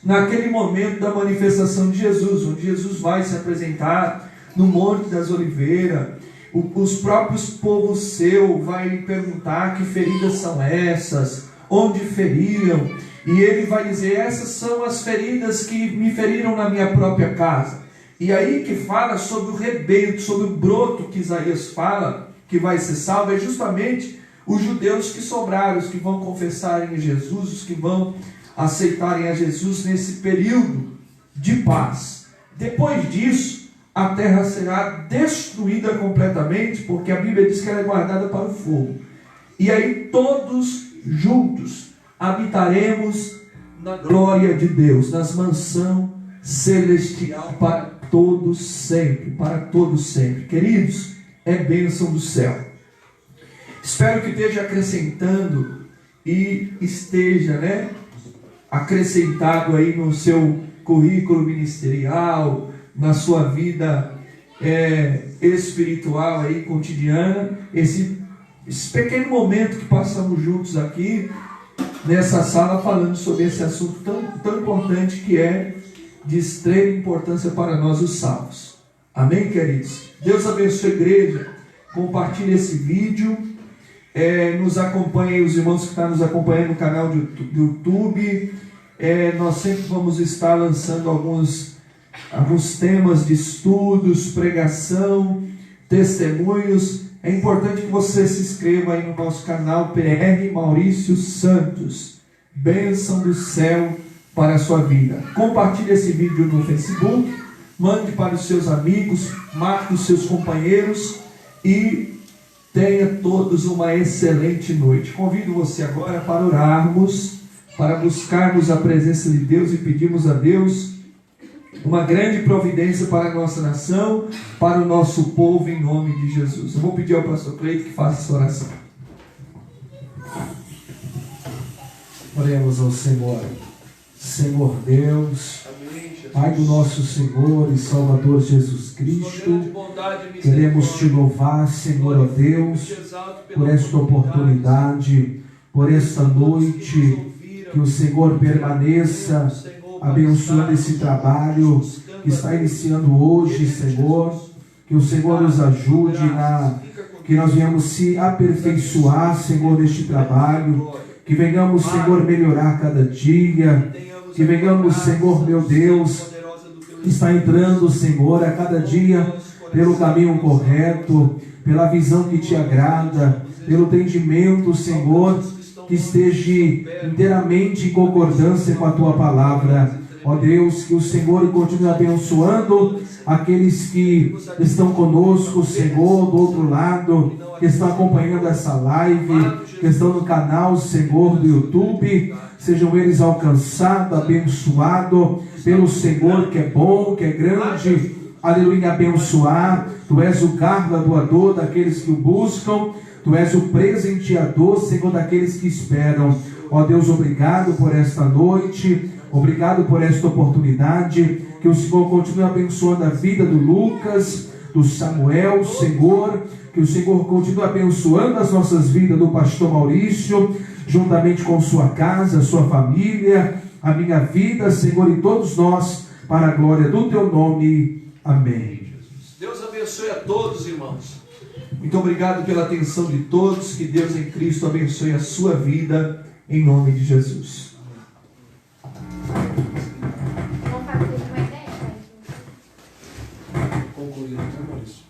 naquele momento da manifestação de Jesus, onde Jesus vai se apresentar no Monte das Oliveiras. Os próprios povos seu vai perguntar: que feridas são essas? Onde feriram? E ele vai dizer: essas são as feridas que me feriram na minha própria casa. E aí que fala sobre o rebento, sobre o broto que Isaías fala, que vai ser salvo, é justamente os judeus que sobraram, os que vão confessarem a Jesus, os que vão aceitarem a Jesus nesse período de paz. Depois disso, a terra será destruída completamente, porque a Bíblia diz que ela é guardada para o fogo. E aí todos juntos habitaremos na glória de Deus, nas mansões celestiais para todos sempre, para todos sempre. Queridos, é bênção do céu. Espero que esteja acrescentando e esteja, acrescentado aí no seu currículo ministerial, na sua vida espiritual aí, cotidiana, esse pequeno momento que passamos juntos aqui nessa sala, falando sobre esse assunto tão importante, que é de extrema importância para nós os salvos. Amém, queridos? Deus abençoe a igreja. Compartilhe esse vídeo, nos acompanhem, os irmãos que estão nos acompanhando no canal do YouTube. Nós sempre vamos estar lançando alguns temas de estudos, pregação, testemunhos. É importante que você se inscreva aí no nosso canal PR Maurício Santos. Bênção do céu para a sua vida. Compartilhe esse vídeo no Facebook, mande para os seus amigos, marque os seus companheiros e tenha todos uma excelente noite. Convido você agora para orarmos, para buscarmos a presença de Deus e pedirmos a Deus uma grande providência para a nossa nação, para o nosso povo, em nome de Jesus. Eu vou pedir ao pastor Cleito que faça essa oração. Oremos ao Senhor. Senhor Deus, Pai do nosso Senhor e Salvador Jesus Cristo, queremos te louvar, Senhor, ó Deus, por esta oportunidade, por esta noite, que o Senhor permaneça abençoando esse trabalho que está iniciando hoje, Senhor, que o Senhor nos ajude, que nós venhamos se aperfeiçoar, Senhor, neste trabalho, que venhamos, Senhor, melhorar cada dia, que venhamos, Senhor, meu Deus, que está entrando, Senhor, a cada dia pelo caminho correto, pela visão que te agrada, pelo entendimento, Senhor, que esteja inteiramente em concordância com a tua palavra. Ó Deus, que o Senhor continue abençoando aqueles que estão conosco, Senhor, do outro lado, que estão acompanhando essa live, que estão no canal, Senhor, do YouTube. Sejam eles alcançados, abençoados pelo Senhor, que é bom, que é grande. Aleluia, abençoar. Tu és o galardoador daqueles que o buscam. Tu és o presenteador, Senhor, daqueles que esperam. Ó Deus, obrigado por esta noite. Obrigado por esta oportunidade. Que o Senhor continue abençoando a vida do Lucas, do Samuel, Senhor. Que o Senhor continue abençoando as nossas vidas, do pastor Maurício, juntamente com sua casa, sua família, a minha vida, Senhor, e todos nós, para a glória do teu nome. Amém. Deus abençoe a todos, irmãos. Muito obrigado pela atenção de todos. Que Deus em Cristo abençoe a sua vida, em nome de Jesus. Vamos fazer uma ideia, Concluído, né, Maurício?